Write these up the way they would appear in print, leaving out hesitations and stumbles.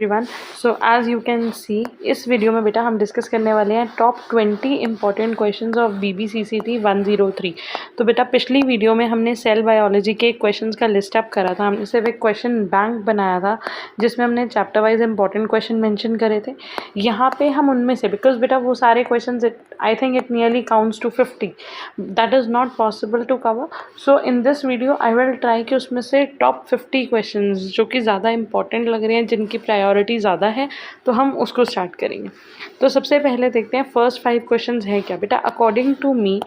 Everyone. So as you can see इस video में बेटा हम डिस्कस करने वाले हैं top 20 important questions of BBCCT 103। तो बेटा पिछली वीडियो में हमने सेल बायोलॉजी के क्वेश्चंस का लिस्ट अप करा था। हमने सिर्फ एक क्वेश्चन बैंक बनाया था जिसमें हमने chapter wise important question mention करे थे। यहाँ पे हम उनमें से बिकॉज बेटा वो सारे question I think it nearly counts to 50, that is not possible to cover. So in this video I will try कि उसमें से टॉप 50 क्वेश्चन जो कि ज़्यादा इंपॉर्टेंट लग रहे हैं, जिनकी प्रायोरिटी ज़्यादा है, तो हम उसको स्टार्ट करेंगे। तो सबसे पहले देखते हैं फर्स्ट 5 क्वेश्चन है क्या बेटा। अकॉर्डिंग टू मी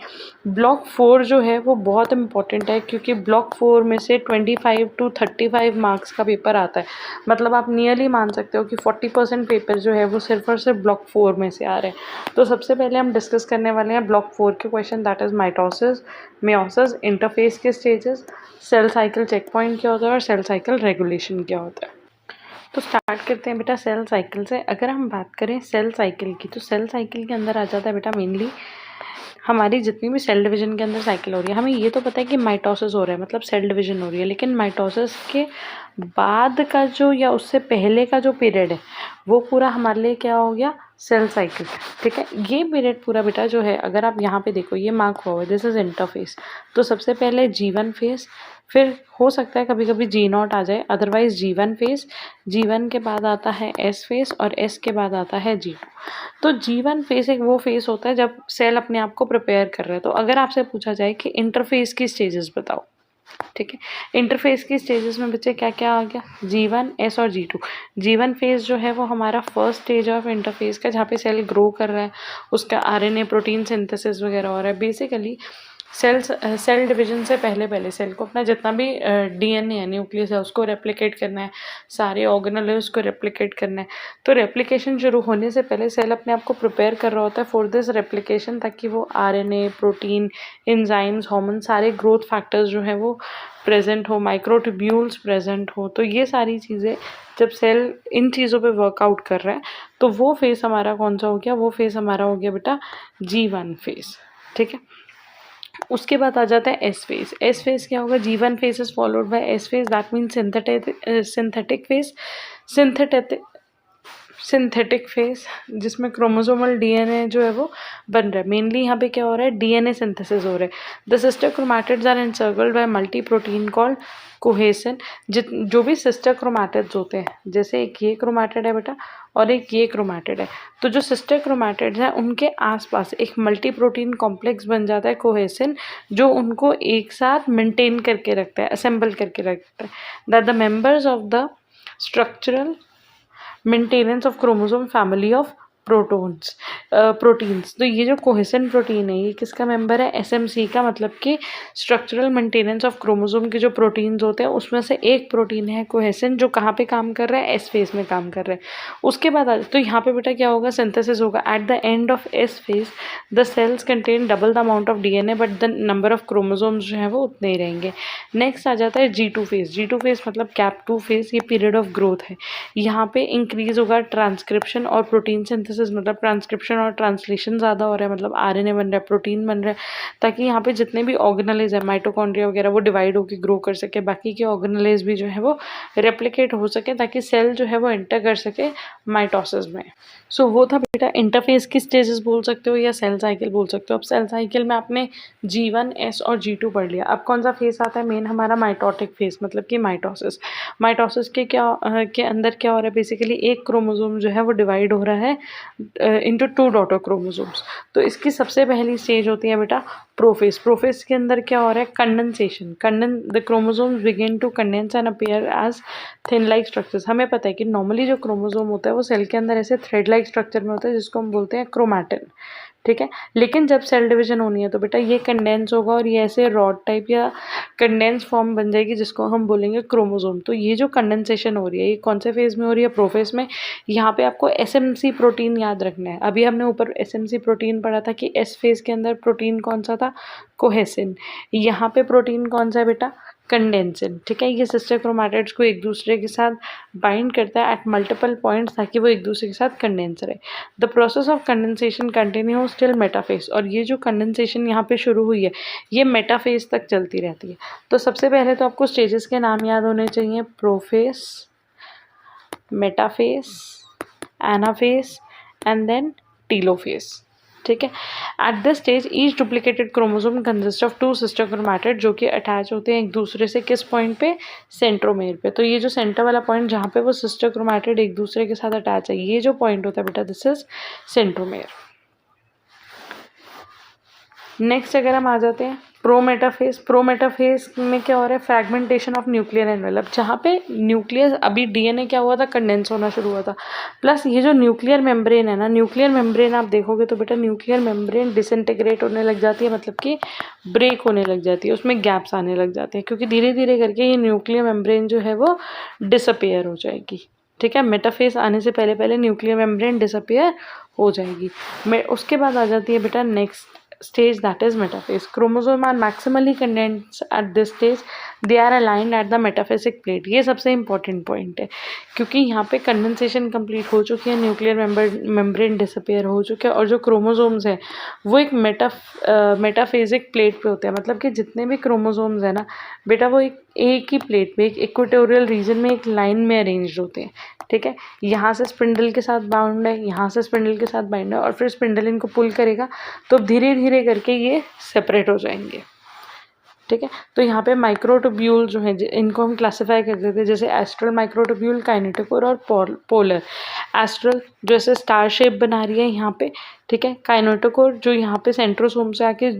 ब्लॉक 4 जो है वो बहुत इंपॉर्टेंट है, क्योंकि ब्लॉक 4 में से 25 to 35 मार्क्स का पेपर आता है। मतलब आप नियरली मान सकते हो कि 40% पेपर जो है वो सिर्फ और सिर्फ ब्लॉक 4 में से आ रहे हैं। तो सबसे पहले हम डिस्कस करने वाले हैं ब्लॉक 4 के question, that is mitosis, meiosis, interphase के stages, cell cycle check point क्या होता है और सेल साइकिल रेगुलेशन क्या होता है। तो स्टार्ट करते हैं बेटा सेल साइकिल से। अगर हम बात करें सेल साइकिल की, तो सेल साइकिल के अंदर आ जाता है बेटा मेनली हमारी जितनी भी सेल डिवीजन के अंदर साइकिल हो रही है। हमें ये तो पता है कि माइटोसिस हो रहा है, मतलब सेल डिवीजन हो रही है, लेकिन माइटोसिस के बाद का जो या उससे पहले का जो पीरियड है वो पूरा हमारे लिए क्या हो गया, सेल साइकिल। ठीक है, ये पीरियड पूरा बेटा जो है, अगर आप यहाँ पे देखो ये मार्क हुआ है, दिस इज इंटरफेस। तो सबसे पहले G1 फेज, फिर हो सकता है कभी कभी G0 आ जाए, अदरवाइज G1 फेज, G1 के बाद आता है S फेज और S के बाद आता है G2। तो G1 फेज एक वो फेज होता है जब सेल अपने आप को प्रिपेयर कर रहा है। तो अगर आपसे पूछा जाए कि इंटरफेस की स्टेजेस बताओ, ठीक है, इंटरफेस की स्टेजेस में बच्चे क्या क्या आ गया, G1, S और G2। G1 फेज जो है वो हमारा फर्स्ट स्टेज ऑफ इंटरफेस का, जहाँ पे सेल ग्रो कर रहा है, उसका RNA प्रोटीन सिंथेसिस वगैरह हो रहा है। बेसिकली सेल डिवीजन से पहले पहले सेल को अपना जितना भी DNA है, न्यूक्लियस है, उसको रेप्लिकेट करना है, सारे ऑर्गेनल है उसको रेप्लिकेट करना है। तो रेप्लिकेशन शुरू होने से पहले सेल अपने आप को प्रिपेयर कर रहा होता है फॉर दिस रेप्लिकेशन, ताकि वो RNA, प्रोटीन, एंजाइम्स, हार्मोन, सारे ग्रोथ फैक्टर्स जो है वो प्रेजेंट हो, माइक्रोट्यूब्यूल्स प्रेजेंट हो। तो ये सारी चीज़ें जब सेल इन चीज़ों पे वर्कआउट कर रहा है, तो वो फेस हमारा कौन सा हो गया, वो फेस हमारा हो गया बेटा G1 फेस। ठीक है, उसके बाद आ जाता है एस फेज। एस फेज क्या होगा, G1 phase is followed by S phase, that mean synthetic phase. Synthetic phase जिसमें क्रोमोसोमल DNA जो है वो बन रहा है। मेनली यहाँ पे क्या हो रहा है, DNA सिंथेसिस हो रहा है। The sister chromatids are encircled by multi protein called cohesin. जो भी सिस्टर क्रोमैटिड्स होते हैं, जैसे एक ये क्रोमैटिड है बेटा और एक ये क्रोमैटिड है, तो जो सिस्टर क्रोमैटिड्स हैं उनके आसपास एक मल्टी प्रोटीन कॉम्प्लेक्स बन जाता है कोहेसन, जो उनको एक साथ मेंटेन करके रखता है, असेंबल करके रखता है। That the members of the structural maintenance of chromosome family of proteins. तो ये जो कोहेसन प्रोटीन है ये किसका मेंबर है, SMC का, मतलब कि स्ट्रक्चरल मेंटेनेंस ऑफ क्रोमोसोम के जो प्रोटीन्स होते हैं उसमें से एक प्रोटीन है कोहेसन, जो कहाँ पे काम कर रहा है, एस फेज में काम कर रहा है। उसके बाद तो यहाँ पे बेटा क्या होगा, सिंथेसिस होगा। At the end of S phase the sales contain double the amount of DNA, but the number of chromosomes जो है वो उतने ही रहेंगे। नेक्स्ट आ जाता है G2 फेज। G2 फेज मतलब कैप 2 फेज, ये पीरियड ऑफ ग्रोथ है। यहाँ पे इंक्रीज होगा ट्रांसक्रिप्शन और प्रोटीन सिंथेसिस, मतलब ट्रांसक्रिप्शन और ट्रांसलेशन ज़्यादा हो रहा है, मतलब RNA बन रहा है, प्रोटीन बन रहा है, ताकि यहाँ पे जितने भी ऑर्गेनेल्स है, माइटोकॉन्ड्रिया वगैरह, वो डिवाइड होकर ग्रो कर सके, बाकी के ऑर्गेनेल्स भी जो है वो रेप्लिकेट हो सके, ताकि सेल जो है वो एंटर कर सके माइटोसिस में। सो वो था बेटा इंटरफेस की स्टेजेस बोल सकते हो या सेल साइकिल बोल सकते हो। अब सेल साइकिल में आपने G1, S और G2 पढ़ लिया। अब कौन सा फेस आता है, मेन हमारा माइटोटिक फेस, मतलब कि माइटोसिस। माइटोसिस के के अंदर क्या हो रहा है, बेसिकली एक क्रोमोसोम जो है वो डिवाइड हो रहा है इंटू 2 डॉटर क्रोमोसोम्स। तो इसकी सबसे पहली स्टेज होती है बेटा प्रोफेस। प्रोफेस के अंदर क्या हो रहा है, condensation. The chromosomes begin to condense and appear as thin like structures. हमें पता है कि नॉर्मली जो क्रोमोसोम होता है वो सेल के अंदर ऐसे थ्रेड लाइक स्ट्रक्चर में होता है, जिसको हम बोलते हैं क्रोमैटिन। ठीक है, लेकिन जब सेल डिवीजन होनी है तो बेटा ये कंडेंस होगा और ये ऐसे रॉड टाइप या कंडेंस फॉर्म बन जाएगी, जिसको हम बोलेंगे क्रोमोसोम। तो ये जो कंडेंसेशन हो रही है ये कौन से फेज में हो रही है, प्रोफेस में। यहाँ पे आपको SMC प्रोटीन याद रखना है। अभी हमने ऊपर SMC प्रोटीन पढ़ा था कि एस फेज के अंदर प्रोटीन कौन सा था, कोहेसिन। यहाँ पे प्रोटीन कौन सा है बेटा, कंडेंसिन। ठीक है, ये सिस्टर क्रोमैटिड्स को एक दूसरे के साथ बाइंड करता है एट मल्टीपल पॉइंट्स, ताकि वो एक दूसरे के साथ कंडेंस रहे। The process of condensation continues till metaphase. और ये जो कंडेंसेशन यहाँ पे शुरू हुई है ये मेटाफेज तक चलती रहती है। तो सबसे पहले तो आपको स्टेजेस के नाम याद होने चाहिए, prophase, metaphase, anaphase and then telophase. ठीक है। At this stage each duplicated chromosome consist of 2 sister chromatid जो कि अटैच होते हैं एक दूसरे से किस पॉइंट पे, सेंट्रोमेयर पे। तो ये जो सेंटर वाला पॉइंट जहाँ पे वो सिस्टर क्रोमैटिड एक दूसरे के साथ अटैच है, ये जो पॉइंट होता है बेटा, दिस इज सेंट्रोमेयर। नेक्स्ट अगर हम आ जाते हैं प्रोमेटाफेज। प्रोमेटाफेज में क्या हो रहा है, फ्रैगमेंटेशन ऑफ न्यूक्लियर एनवेलप, जहाँ पे न्यूक्लियस अभी डीएनए क्या हुआ था, कंडेंस होना शुरू हुआ था। प्लस ये जो न्यूक्लियर मेम्ब्रेन है ना, न्यूक्लियर मेम्ब्रेन आप देखोगे तो बेटा न्यूक्लियर मेम्ब्रेन डिसइंटीग्रेट होने लग जाती है, मतलब कि ब्रेक होने लग जाती है, उसमें गैप्स आने लग जाते हैं, क्योंकि धीरे धीरे करके ये न्यूक्लियर मेम्ब्रेन जो है वो डिसअपेयर हो जाएगी। ठीक है। मेटाफेज आने से पहले पहले न्यूक्लियर मेम्ब्रेन डिसअपेयर हो जाएगी। उसके बाद आ जाती है बेटा next stage, that is metaphase. Chromosome are maximally condensed at this stage. They are aligned at the metaphasic plate. ये सबसे important point है, क्योंकि यहाँ पे कंडेंसेशन कंप्लीट हो चुकी है, न्यूक्लियर मेम्ब्रेन डिसअपेयर हो चुके हैं, और जो क्रोमोसोम्स हैं वो एक मेटाफेजिक प्लेट पे होते हैं। मतलब कि जितने भी क्रोमोसोम्स हैं ना बेटा, वो एक ही प्लेट पे, एक इक्वेटोरियल रीजन में एक लाइन में अरेंज्ड होते हैं। ठीक है। यहाँ से स्पिंडल के साथ बाउंड है, यहाँ से स्पिंडल के साथ बाइंड है, और फिर स्पिंडल इनको पुल करेगा तो धीरे धीरे करके ये सेपरेट हो जाएंगे। ठीक है। तो यहाँ पे माइक्रोट्यूब्यूल जो है इनको हम क्लासिफाई कर देते हैं, जैसे एस्ट्रल माइक्रोट्यूब्यूल, काइनेटोकोर और पोलर। एस्ट्रल जो ऐसे स्टार शेप बना रही है यहाँ पे, ठीक है। काइनेटोकोर जो यहाँ पे सेंट्रोसोम से आके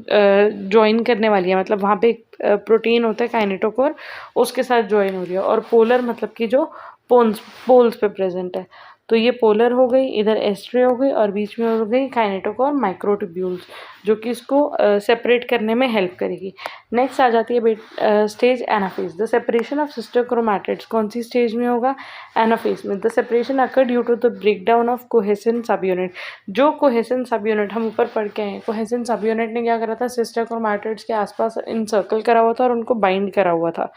ज्वाइन करने वाली है, मतलब वहाँ पे एक प्रोटीन होता है काइनेटोकोर, उसके साथ ज्वाइन हो रही है। और पोलर मतलब कि जो पोल्स पे प्रेजेंट है। तो ये पोलर हो गई, इधर एस्ट्रे हो गई, और बीच में हो गई काइनेटोकोर माइक्रोट्यूब्यूल्स, जो कि इसको सेपरेट करने में हेल्प करेगी। नेक्स्ट आ जाती है stage anaphase. The separation of sister chromatids कौन सी स्टेज में होगा, एनाफेज में। The separation occur due to the breakdown of cohesin sub unit. जो कोहेसन सब यूनिट हम ऊपर पढ़ के आए, कोहेसन सब यूनिट ने क्या करा था, सिस्टर क्रोमैटिड्स के आसपास इनसर्कल करा हुआ था और उनको बाइंड करा हुआ था।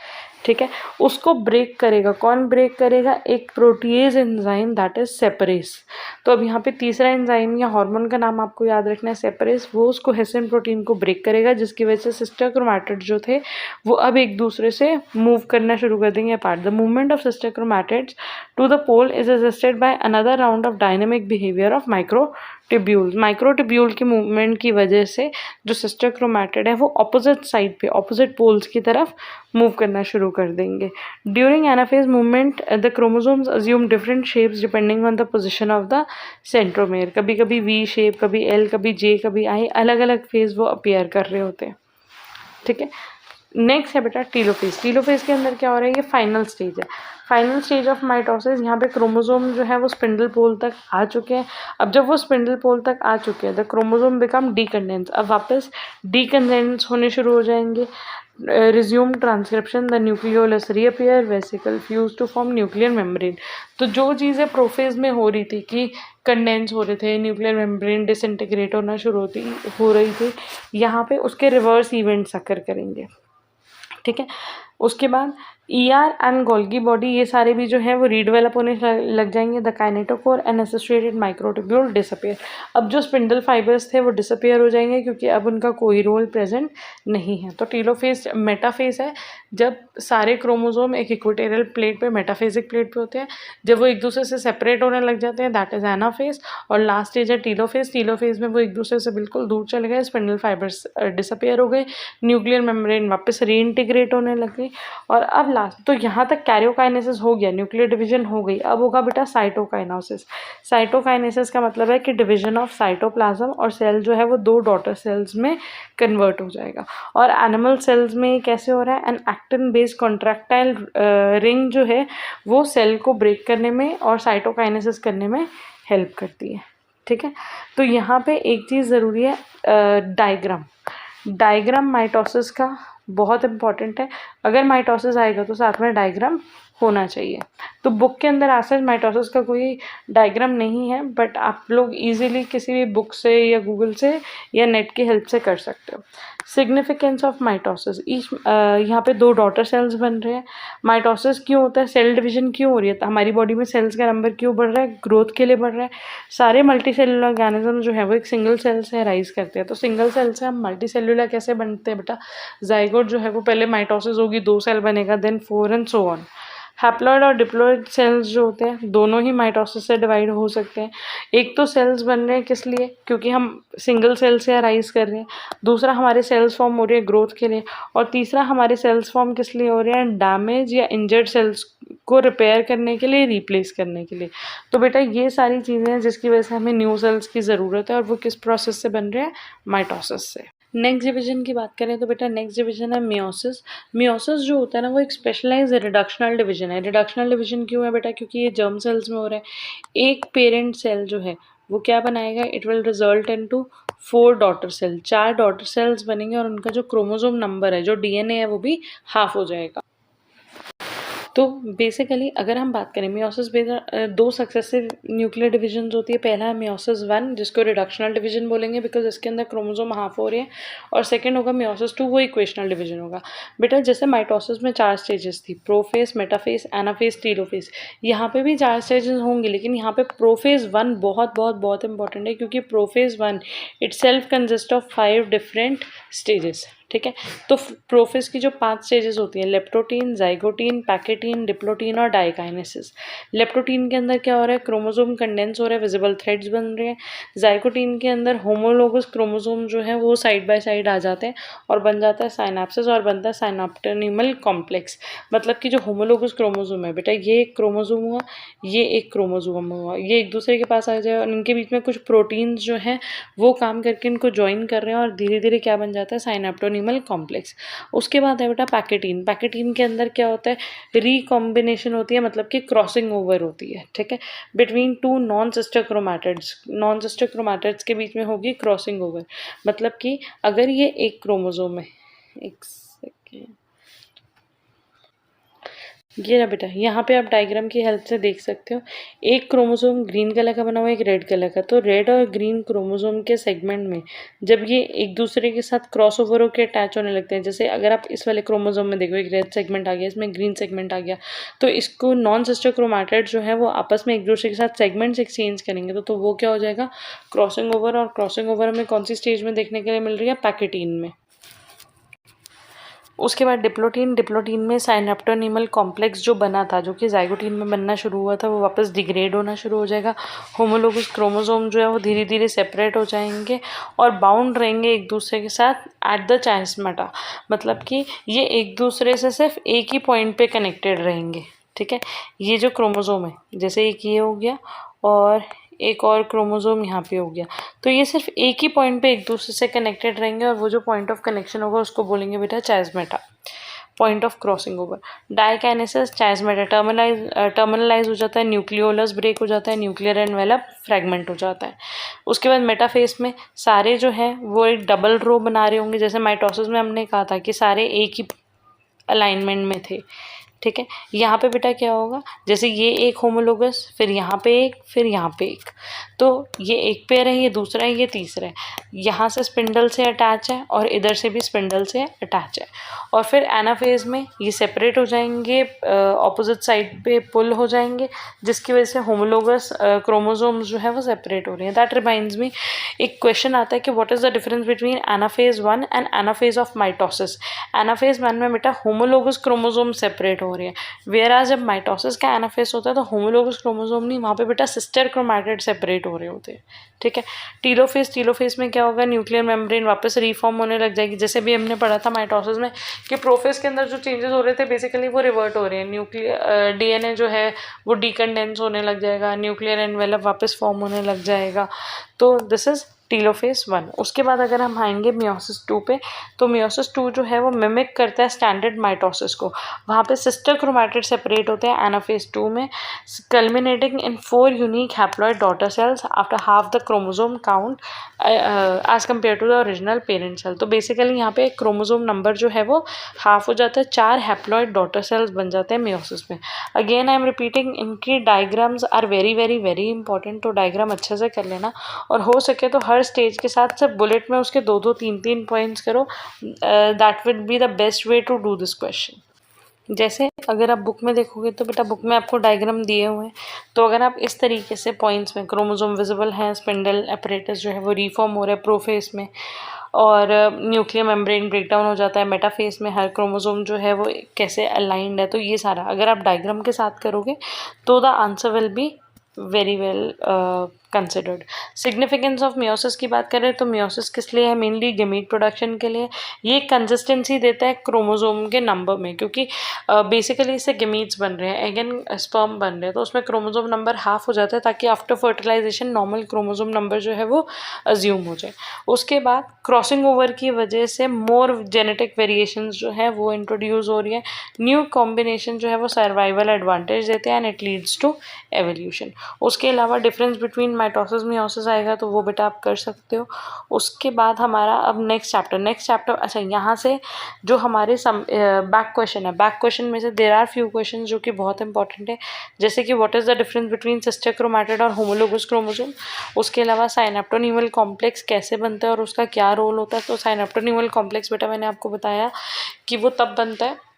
ठीक है। उसको ब्रेक करेगा, कौन ब्रेक करेगा, एक प्रोटीएज एंजाइम, दैट इज सेपरेस। तो अब यहाँ पे तीसरा एंजाइम या हार्मोन का नाम आपको याद रखना है, सेपरेस। वो उसको हेसिन प्रोटीन को ब्रेक करेगा, जिसकी वजह से सिस्टर क्रोमैटिड जो थे वो अब एक दूसरे से मूव करना शुरू कर देंगे apart. The movement of sister chromatids to the pole is assisted by another round of dynamic behaviour of microtubule. Microtubule की मूवमेंट की वजह से जो सिस्टर क्रोमैटिड है वो ऑपोजिट साइड पे, ऑपोजिट पोल्स की तरफ मूव करना शुरू कर देंगे। During anaphase movement the chromosomes assume different shapes depending on the position of the centromere. कभी कभी वी शेप, कभी एल, कभी जे, कभी आई, अलग अलग फेज वो अपीयर कर रहे होते हैं। ठीक है। नेक्स्ट है बेटा टीलोफेज। टीलोफेज के अंदर क्या हो रहा है, ये फाइनल स्टेज है, फाइनल स्टेज ऑफ माइटोसिस। यहाँ पे क्रोमोसोम जो है वो स्पिंडल पोल तक आ चुके हैं। अब जब वो स्पिंडल पोल तक आ चुके हैं, द क्रोमोसोम बिकम डीकंडेंस। अब वापस डीकंडेंस होने शुरू हो जाएंगे। Resume transcription, the nucleolus reappear, vesicle fuse to form nuclear membrane. तो जो चीज़ें प्रोफेज में हो रही थी कि कंडेंस हो रहे थे, न्यूक्लियर मेम्ब्रेन डिसइंटीग्रेट होना शुरू हो रही थी, यहाँ पे उसके रिवर्स इवेंट्स अकर करेंगे। ठीक है। उसके बाद ER एंड गोल्गी बॉडी, ये सारे भी जो है वो रीडेवलप होने लग जाएंगे। The kinetochore and associated microtubule disappear. अब जो स्पिंडल फाइबर्स थे वो डिसअपियर हो जाएंगे, क्योंकि अब उनका कोई रोल प्रेजेंट नहीं है। तो टीलोफेज मेटाफेज है जब सारे क्रोमोसोम एक इक्वेटोरियल प्लेट पे, मेटाफेजिक प्लेट पे होते हैं। जब वो एक दूसरे से सेपरेट होने लग जाते हैं, दैट इज एनाफेज। और लास्ट स्टेज है टीलोफेज। टीलोफेज में वो एक दूसरे से बिल्कुल दूर चले गए, स्पिंडल फाइबर्स डिसअपियर हो गए, न्यूक्लियर मेम्ब्रेन वापस रीइंटीग्रेट होने लग गई। और अब लास्ट, तो यहाँ तक कैरियोकाइनेसिस हो गया, न्यूक्लियर डिवीजन हो गई। अब होगा बेटा साइटोकाइनेसिस। साइटोकाइनेसिस का मतलब है कि डिवीजन ऑफ साइटोप्लाज्म, और सेल जो है वो 2 डॉटर सेल्स में कन्वर्ट हो जाएगा। और एनिमल सेल्स में कैसे हो रहा है, an actin based contractile ring जो है वो सेल को ब्रेक करने में और साइटोकाइनेसिस करने में हेल्प करती है। ठीक है। तो यहाँ पे एक चीज़ ज़रूरी है, डायग्राम माइटोसिस का बहुत इंपॉर्टेंट है। अगर माइटोसिस आएगा तो साथ में डायग्राम होना चाहिए। तो बुक के अंदर ऐसा माइटोसिस का कोई डायग्राम नहीं है, बट आप लोग इजीली किसी भी बुक से या गूगल से या नेट की हेल्प से कर सकते हो। सिग्निफिकेंस ऑफ माइटोसिस, यहाँ पे 2 डॉटर सेल्स बन रहे हैं। माइटोसिस क्यों होता है, सेल डिवीजन क्यों हो रही है, तो हमारी बॉडी में सेल्स का नंबर क्यों बढ़ रहा है, ग्रोथ के लिए बढ़ रहा है। सारे मल्टी सेलुलर ऑर्गेनिज्म जो है वो एक सिंगल सेल से राइज करते हैं। तो सिंगल सेल से हम मल्टी सेलुलर कैसे बनते हैं बेटा, जाइगोट जो है वो पहले माइटोसिस होगी, 2 सेल बनेगा, then 4 and so on. Haploid और डिप्लॉइड सेल्स जो होते हैं दोनों ही माइटोसिस से डिवाइड हो सकते हैं। एक तो सेल्स बन रहे हैं किस लिए, क्योंकि हम सिंगल सेल से अराइज कर रहे हैं, दूसरा हमारे सेल्स फॉर्म हो रही है ग्रोथ के लिए, और तीसरा हमारे सेल्स फॉर्म किस लिए हो रहे हैं, डैमेज या इंजर्ड सेल्स को रिपेयर करने के लिए, रिप्लेस करने के लिए। तो बेटा ये सारी चीज़ें हैं जिसकी वजह से हमें न्यू सेल्स की ज़रूरत है, और वो किस प्रोसेस से बन रहे हैं, माइटोसिस से। नेक्स्ट डिवीजन की बात करें तो बेटा नेक्स्ट डिवीजन है मियोसिस। मियोसिस जो होता है ना वो एक स्पेशलाइज रिडक्शनल डिवीजन है। रिडक्शनल डिवीजन क्यों है बेटा, क्योंकि ये जर्म सेल्स में हो रहा है। एक पेरेंट सेल जो है वो क्या बनाएगा, it will result into 4 daughter cell, 4 daughter cells बनेंगे, और उनका जो क्रोमोसोम नंबर है, जो डीएनए है, वो भी हाफ हो जाएगा। तो बेसिकली अगर हम बात करें मियोसिस दो सक्सेसिव न्यूक्लियर डिविजन्स होती है। पहला है मियोसिस 1 जिसको रिडक्शनल डिवीजन बोलेंगे बिकॉज इसके अंदर क्रोमोसोम हाफ हो रहे हैं, और सेकंड होगा मियोसिस 2, वो इक्वेशनल डिवीजन होगा। बेटा जैसे माइटोसिस में 4 स्टेजेस थी, प्रोफेज, मेटाफेज, एनाफेज, टेलोफेज, यहाँ पे भी 4 स्टेजेस होंगे, लेकिन यहाँ पे प्रोफेज 1 बहुत बहुत बहुत इंपॉर्टेंट है, क्योंकि prophase 1 it self consist of 5 different stages. ठीक है, तो प्रोफेज की जो 5 स्टेजेस होती हैं, लेप्टोटीन, जाइगोटीन, पैकेटीन, डिप्लोटीन और डाइकाइनेसिस। लेप्टोटीन के अंदर क्या हो रहा है, क्रोमोसोम कंडेंस हो रहा है, विजिबल थ्रेड्स बन रहे हैं। जाइगोटीन के अंदर होमोलोगस क्रोमोसोम जो है वो साइड बाय साइड आ जाते हैं और बन जाता है साइनेप्सिस, और बनता है साइनाप्टोनिमल कॉम्प्लेक्स। मतलब कि जो होमोलोगस क्रोमोसोम है बेटा, ये एक क्रोमोसोम हुआ, ये एक क्रोमोसोम हुआ, ये एक दूसरे के पास आ जाए, और इनके बीच में कुछ प्रोटीन्स जो हैं वो काम करके इनको ज्वाइन कर रहे हैं, और धीरे धीरे क्या बन जाता है, साइनाप्टोनिमल कॉम्प्लेक्स। उसके बाद है बेटा पैकेटीन। पैकेटीन के अंदर क्या होता है, रिकॉम्बिनेशन होती है, मतलब कि क्रॉसिंग ओवर होती है। ठीक है, between 2 non sister chromatids, non sister chromatids के बीच में होगी क्रॉसिंग ओवर। मतलब कि अगर ये एक क्रोमोसोम है, एक सेकेंड, ये ना बेटा, यहाँ पे आप डायग्राम की हेल्प से देख सकते हो, एक क्रोमोसोम ग्रीन कलर का बना हुआ है, एक रेड कलर का। तो रेड और ग्रीन क्रोमोसोम के सेगमेंट में जब ये एक दूसरे के साथ क्रॉस ओवर होकर अटैच होने लगते हैं, जैसे अगर आप इस वाले क्रोमोसोम में देखो, एक रेड सेगमेंट आ गया, इसमें ग्रीन सेगमेंट आ गया, तो इसको नॉन सिस्टर क्रोमैटिड जो है वो आपस में एक दूसरे के साथ सेगमेंट्स एक्सचेंज करेंगे, तो वो क्या हो जाएगा, क्रॉसिंग ओवर। और क्रॉसिंग ओवर हमें कौन सी स्टेज में देखने के लिए मिल रही है, पैकेटीन में। उसके बाद डिप्लोटीन। डिप्लोटीन में साइनेप्टोनिमल कॉम्प्लेक्स जो बना था, जो कि जाइगोटीन में बनना शुरू हुआ था, वो वापस डिग्रेड होना शुरू हो जाएगा। होमोलोगस क्रोमोसोम जो है वो धीरे धीरे सेपरेट हो जाएंगे और बाउंड रहेंगे एक दूसरे के साथ एट द चाइस्मेटा। मतलब कि ये एक दूसरे से सिर्फ एक ही पॉइंट पे कनेक्टेड रहेंगे। ठीक है, ये जो क्रोमोसोम है, जैसे एक ये हो गया और एक और क्रोमोसोम यहाँ पे हो गया, तो ये सिर्फ एक ही पॉइंट पे एक दूसरे से कनेक्टेड रहेंगे, और वो जो पॉइंट ऑफ कनेक्शन होगा उसको बोलेंगे बेटा chiasmata, point of crossing over. Diakinesis, chiasmata terminalize हो जाता है, न्यूक्लियोलस ब्रेक हो जाता है, न्यूक्लियर एनवेलप फ्रेगमेंट हो जाता है। उसके बाद मेटाफेज में सारे जो हैं वो एक डबल रो बना रहे होंगे, जैसे माइटोसिस में हमने कहा था कि सारे एक ही अलाइनमेंट में थे। ठीक है, यहाँ पे बेटा क्या होगा, जैसे ये एक होमोलोगस, फिर यहाँ पे एक, फिर यहाँ पे एक, तो ये एक पेयर है, ये दूसरा है, ये तीसरा है। यहाँ से स्पिंडल से अटैच है और इधर से भी स्पिंडल से अटैच है। और फिर एनाफेज में ये सेपरेट हो जाएंगे, ऑपोजिट साइड पे पुल हो जाएंगे, जिसकी वजह से होमोलोगस क्रोमोसोम्स जो है वो सेपरेट हो रहे हैं। दैट रिमाइंड्स मी, एक क्वेश्चन आता है कि what is the difference between anaphase 1 and anaphase of mitosis. Anaphase 1 में बेटा होमोलोगस क्रोमोसोम सेपरेट हो रहे हैं, वेयरएज जब माइटोसिस का एनाफेज होता है तो होमोलोगस क्रोमोसोम नहीं, वहाँ पे बेटा सिस्टर क्रोमैटिड सेपरेट हो रहे होते हैं। ठीक है, टीलोफेज में क्या होगा, न्यूक्लियर मेम्ब्रेन वापस रिफॉर्म होने लग जाएगी। जैसे भी हमने पढ़ा था माइटोसिस में कि प्रोफेज के अंदर जो चेंजेस हो रहे थे बेसिकली वो रिवर्ट हो रहे हैं। न्यूक्लियर डीएनए जो है वो डीकंडेंस होने लग जाएगा, न्यूक्लियर एनवेलप वापस फॉर्म होने लग जाएगा। तो दिस इज टीलोफेज 1। उसके बाद अगर हम आएंगे मियोसिस 2 पे, तो मियोसिस 2 जो है वो मिमिक करता है स्टैंडर्ड माइटोसिस को। वहाँ पे सिस्टर क्रोमैटिड सेपरेट होते हैं एनाफेज 2 में, culminating in 4 unique haploid daughter cells after half the chromosome count as compare to the original parent cell. तो बेसिकली यहाँ पे क्रोमोसोम नंबर जो है वो हाफ हो जाता है, 4 हैप्लॉइड डॉटर सेल्स बन जाते हैं मियोसिस में। अगेन आई एम रिपीटिंग, इनकी diagrams are very very very important, तो डायग्राम अच्छे से कर लेना, और हो सके तो हर स्टेज के साथ सब बुलेट में उसके 2-2 3-3 पॉइंट्स करो। That will be the best way to do this question. जैसे अगर आप बुक में देखोगे तो बेटा बुक में आपको डायग्राम दिए हुए हैं, तो अगर आप इस तरीके से पॉइंट्स में क्रोमोसोम विजिबल हैं, स्पिंडल अपरेटस जो है वो रिफॉर्म हो रहा है प्रोफेज में, और न्यूक्लियर मेम्ब्रेन ब्रेकडाउन हो जाता है, मेटाफेज में हर क्रोमोसोम जो है वो कैसे अलाइंड है। तो ये सारा अगर आप डायग्राम के साथ करोगे तो the answer will be very well considered. Significance of meiosis की बात करें तो मियोसिस किस लिए है? मेनली गेमीट प्रोडक्शन के लिए। ये कंसिस्टेंसी देता है क्रोमोसोम के नंबर में, क्योंकि बेसिकली इससे गेमीट्स बन रहे हैं, एगेन स्पर्म बन रहे हैं, तो उसमें क्रोमोसोम नंबर हाफ हो जाता है ताकि after fertilisation normal chromosome number जो है वो अज्यूम हो जाए। उसके बाद क्रॉसिंग ओवर की वजह से मोर जेनेटिक वेरिएशंस जो है वो इंट्रोड्यूस हो रही है। न्यू कॉम्बिनेशन जो है वो सर्वाइवल एडवांटेज देते हैं and it leads to evolution. उसके अलावा डिफरेंस बिटवीन माइटोसिस मियोसिस आएगा तो वो बेटा आप कर सकते हो। उसके बाद हमारा अब नेक्स्ट चैप्टर अच्छा, यहाँ से जो हमारे बैक क्वेश्चन है, बैक क्वेश्चन में से देर आर फ्यू क्वेश्चन जो कि बहुत इंपॉर्टेंट है, जैसे कि what is the difference between sister chromatid और होमोलोगस क्रोमोसोम। उसके अलावा साइनेप्टोनीमल कॉम्प्लेक्स कैसे बनता है और उसका क्या रोल होता है। तो साइनेप्टोनीमल कॉम्प्लेक्स बेटा मैंने आपको बताया कि वो तब बनता है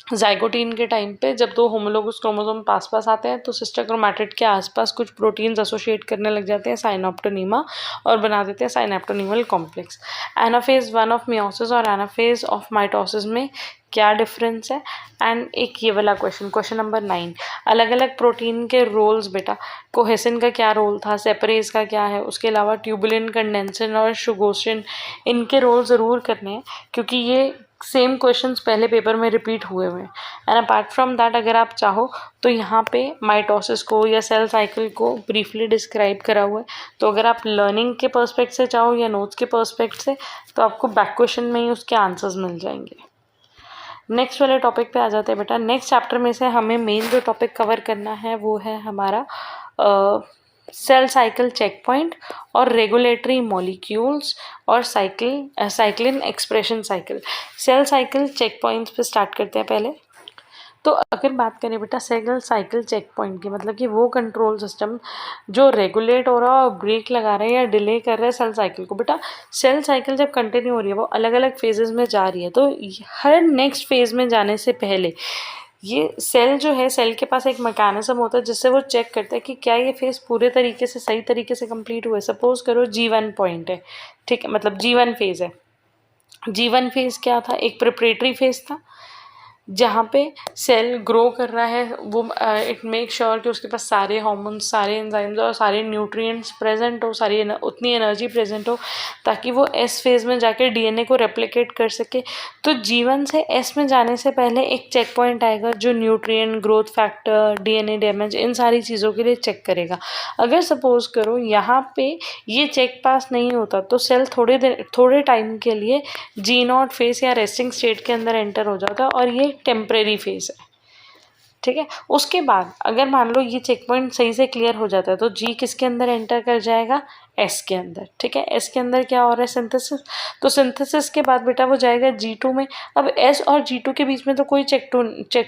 जाइगोटीन के टाइम पे, जब दो होमोलोगस क्रोमोसोम पास पास आते हैं तो सिस्टर क्रोमैटिड के आसपास कुछ प्रोटीन्स एसोसिएट करने लग जाते हैं साइनेप्टोनीमा और बना देते हैं साइनेप्टोनीमल कॉम्प्लेक्स। एनाफेज 1 ऑफ मियोसिस और एनाफेज ऑफ माइटोसिस में क्या डिफरेंस है। एंड एक ये वाला क्वेश्चन नंबर 9, अलग अलग प्रोटीन के रोल्स बेटा, कोहेसिन का क्या रोल था, सेपरेज का क्या है। उसके अलावा ट्यूबुलिन, कंडेंसिन और शुगोसिन, इनके रोल ज़रूर करने हैं क्योंकि ये सेम क्वेश्चंस पहले पेपर में रिपीट हुए हुए हैं। एंड अपार्ट फ्रॉम दैट अगर आप चाहो तो यहाँ पे माइटोसिस को या सेल साइकिल को ब्रीफली डिस्क्राइब करा हुआ है। तो अगर आप लर्निंग के पर्सपेक्ट से चाहो या नोट्स के पर्सपेक्ट से तो आपको बैक क्वेश्चन में ही उसके आंसर्स मिल जाएंगे। नेक्स्ट वाले टॉपिक पे आ जाते हैं बेटा। नेक्स्ट चैप्टर में से हमें मेन जो टॉपिक कवर करना है वो है हमारा सेल साइकिल चेक पॉइंट और रेगुलेटरी मॉलिक्यूल्स और cyclin expression cycle. Cell cycle check points पे स्टार्ट करते हैं पहले। तो अगर बात करें बेटा सेल साइकिल चेक पॉइंट की, मतलब कि वो कंट्रोल सिस्टम जो रेगुलेट हो रहा है और ब्रेक लगा रहे हैं या डिले कर रहे हैं सेल साइकिल को। बेटा सेल साइकिल जब कंटिन्यू हो रही है वो अलग अलग फेजेस में जा रही है, तो हर नेक्स्ट फेज में जाने से पहले ये सेल जो है, सेल के पास एक मैकेनिज्म होता है जिससे वो चेक करता है कि क्या ये फेज पूरे तरीके से सही तरीके से कंप्लीट हुआ है। सपोज करो G1 पॉइंट है, ठीक है, मतलब G1 फेज है। G1 फेज क्या था? एक प्रिपरेटरी फेज था जहाँ पे सेल ग्रो कर रहा है, वो इट मेक श्योर कि उसके पास सारे हार्मोन्स, सारे एंजाइम्स और सारे न्यूट्रिएंट्स प्रेजेंट हो, सारी उतनी एनर्जी प्रेजेंट हो ताकि वो एस फेज में जाकर डीएनए को रेप्लिकेट कर सके। तो G1 से एस में जाने से पहले एक चेक पॉइंट आएगा जो nutrient, growth factor, DNA damage, इन सारी चीज़ों के लिए चेक करेगा। अगर सपोज करो यहाँ पे ये चेक पास नहीं होता तो सेल थोड़े टाइम के लिए G0 फेज या रेस्टिंग स्टेट के अंदर एंटर हो जाता है और ये टेम्परेरी फेज है, ठीक है। उसके बाद अगर मान लो ये चेक पॉइंट सही से क्लियर हो जाता है तो जी किसके अंदर एंटर कर जाएगा? एस के अंदर, ठीक है। एस के अंदर क्या हो रहा है? सिंथेसिस। तो सिंथेसिस के बाद बेटा वो जाएगा G2 में। अब एस और G2 के बीच में तो कोई चेक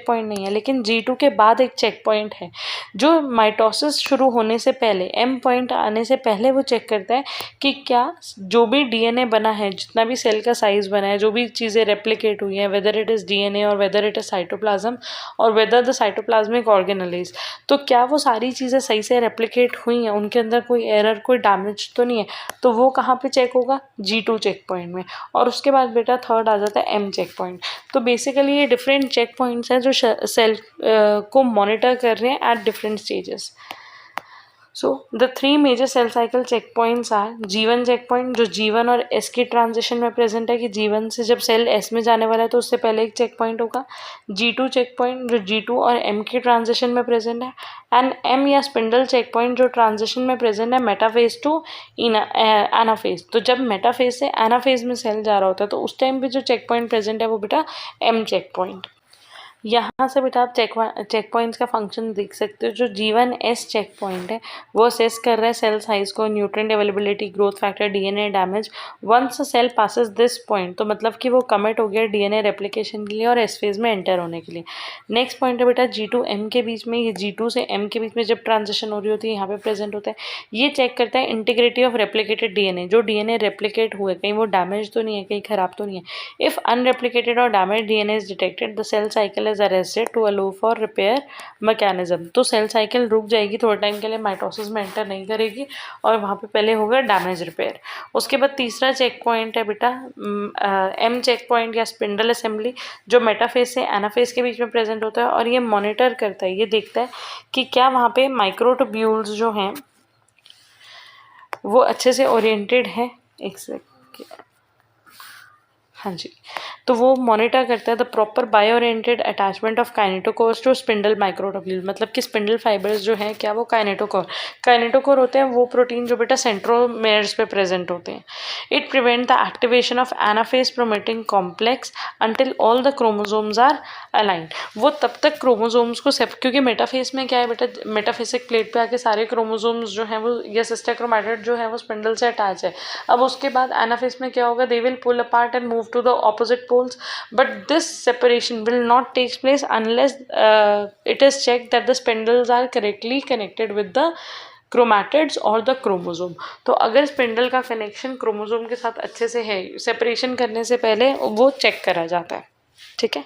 पॉइंट नहीं है, लेकिन G2 के बाद एक चेक पॉइंट है जो माइटोसिस शुरू होने से पहले, M पॉइंट आने से पहले वो चेक करता है कि क्या जो भी डीएनए बना है, जितना भी सेल का साइज बना है, जो भी चीज़ें रेप्लिकेट हुई हैं, वेदर इट इज़ डीएनए और वेदर इट इज़ साइटोप्लाज्म और वेदर द साइटोप्लाज्मिक ऑर्गेनेल्स, तो क्या वो सारी चीज़ें सही से रेप्लिकेट हुई हैं, उनके अंदर कोई एरर, कोई डैमेज तो नहीं है। तो वो कहाँ पे चेक होगा? G2 चेक पॉइंट में। और उसके बाद बेटा थर्ड आ जाता है M चेक पॉइंट। तो बेसिकली ये डिफरेंट चेक पॉइंट्स हैं जो सेल को मॉनिटर कर रहे हैं at different stages. So the 3 major cell cycle check points are G1 check point जो G1 और S की ट्रांजिशन में प्रेजेंट है कि G1 से जब सेल S में जाने वाला है तो उससे पहले एक चेक पॉइंट होगा। G2 चेक पॉइंट जो G2 और M की ट्रांजिशन में प्रेजेंट है। एंड M या स्पिंडल चेक पॉइंट जो ट्रांजिशन में प्रेजेंट है मेटाफेज टू एनाफेज। तो जब मेटाफेज से एनाफेज में सेल जा रहा होता है तो उस टाइम पे जो चेक पॉइंट प्रेजेंट है वो बेटा M चेक पॉइंट। यहाँ से बेटा आप चेक पॉइंट्स का फंक्शन देख सकते हो। जो G1S चेक पॉइंट है वो असेस कर रहा है सेल साइज को, nutrient availability, growth factor, DNA damage. Once cell passes this point तो मतलब कि वो कमिट हो गया डीएनए रेप्लिकेशन के लिए और एस फेज में एंटर होने के लिए। नेक्स्ट पॉइंट है बेटा G2M के बीच में, ये G2 से M के बीच में जब ट्रांजिशन हो रही होती है यहाँ पे प्रेजेंट होता है। ये चेक करता है इंटीग्रिटी ऑफ रेप्लिकेटेड डीएनए, जो डीएनए रेप्लिकेट हुए कहीं वो डैमेज तो नहीं है, कहीं खराब तो नहीं है। इफ अनरेप्लिकेटेड और damage DNA is detected the cell cycle cycle is arrested to allow for repair mechanism. तो सेल साइकिल रुक जाएगी थोड़े टाइम के लिए, माइटोसिस में एंटर नहीं करेगी और वहाँ पे पहले होगा डैमेज रिपेयर। उसके बाद तीसरा चेक पॉइंट है बेटा एम चेक पॉइंट या स्पिंडल असेंबली, जो मेटाफेज से एनाफेज के बीच में प्रेजेंट होता है और ये मॉनिटर करता है, ये देखता है कि क्या वहाँ पे माइक्रोट्यूब्यूल्स जो हैं वो अच्छे से ओरिएंटेड है। एक सेकंड, हाँ जी, तो वो मॉनिटर करता है the proper bio oriented attachment of kinetochores to spindle microtubule, मतलब कि स्पिंडल फाइबर्स जो हैं क्या वो काइनेटोकोर होते हैं, वो प्रोटीन जो बेटा सेंट्रोमेयर्स पे प्रेजेंट होते हैं। It prevent the activation of anaphase promoting complex until all the chromosomes are aligned. वो तब तक क्रोमोसोम्स को क्योंकि मेटाफेज में क्या है बेटा, मेटाफेसिक प्लेट पे आके सारे क्रोमोसोम्स जो हैं वो या सिस्टर क्रोमैटिड जो है वो स्पिंडल से अटैच है। अब उसके बाद एनाफेज में क्या होगा, they will pull apart and move to the opposite poles, but this separation will not take place unless it is checked that the spindles are correctly connected with the chromatids और the chromosome. तो अगर spindle का connection chromosome के साथ अच्छे से है, separation करने से पहले वो चेक करा जाता है, ठीक है।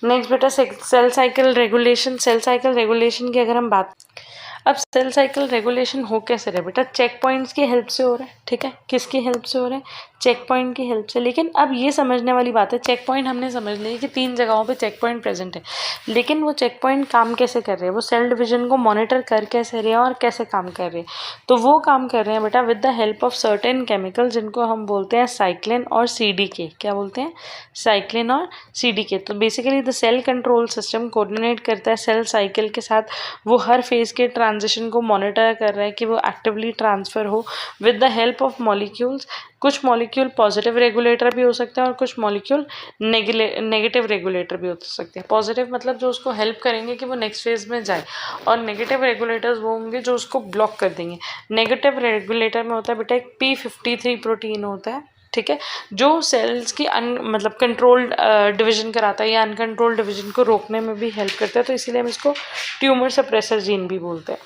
नेक्स्ट बेटा cell cycle regulation. Cell cycle regulation की अगर हम बात, अब सेल साइकिल रेगुलेशन हो कैसे रहा है बेटा, चेक पॉइंट्स की हेल्प से हो रहा है, ठीक है। किसकी हेल्प से हो रहा है, चेक पॉइंट की हेल्प से। लेकिन अब ये समझने वाली बात है, चेक पॉइंट हमने समझ लिया कि 3 जगहों पे चेक पॉइंट प्रेजेंट है, लेकिन वो चेक पॉइंट काम कैसे कर रहे हैं, वो सेल डिवीजन को मॉनिटर कर कैसे रहे हैं और कैसे काम कर रहे हैं। तो वो काम कर रहे हैं बेटा with the help of certain chemical, जिनको हम बोलते हैं साइक्लिन और CDK। क्या बोलते हैं, साइक्लिन और CDK। तो basically the cell control system coordinate करता है सेल साइकिल के साथ, वो हर फेज के ट्रांजिशन को मॉनिटर कर रहा है कि वो एक्टिवली ट्रांसफ़र हो with the help of molecules. कुछ मॉलिक्यूल पॉजिटिव रेगुलेटर भी हो सकते हैं और कुछ मॉलिक्यूल नेगेटिव रेगुलेटर भी हो सकते हैं। पॉजिटिव मतलब जो उसको हेल्प करेंगे कि वो नेक्स्ट फेज में जाए, और नेगेटिव रेगुलेटर्स वो होंगे जो उसको ब्लॉक कर देंगे। नेगेटिव रेगुलेटर में होता है बेटा एक P53 प्रोटीन होता है, ठीक है, जो सेल्स की मतलब कंट्रोल्ड डिवीजन कराता है या अनकंट्रोल्ड डिवीजन को रोकने में भी हेल्प करता है। तो इसीलिए हम इसको ट्यूमर सप्रेसर जीन भी बोलते हैं।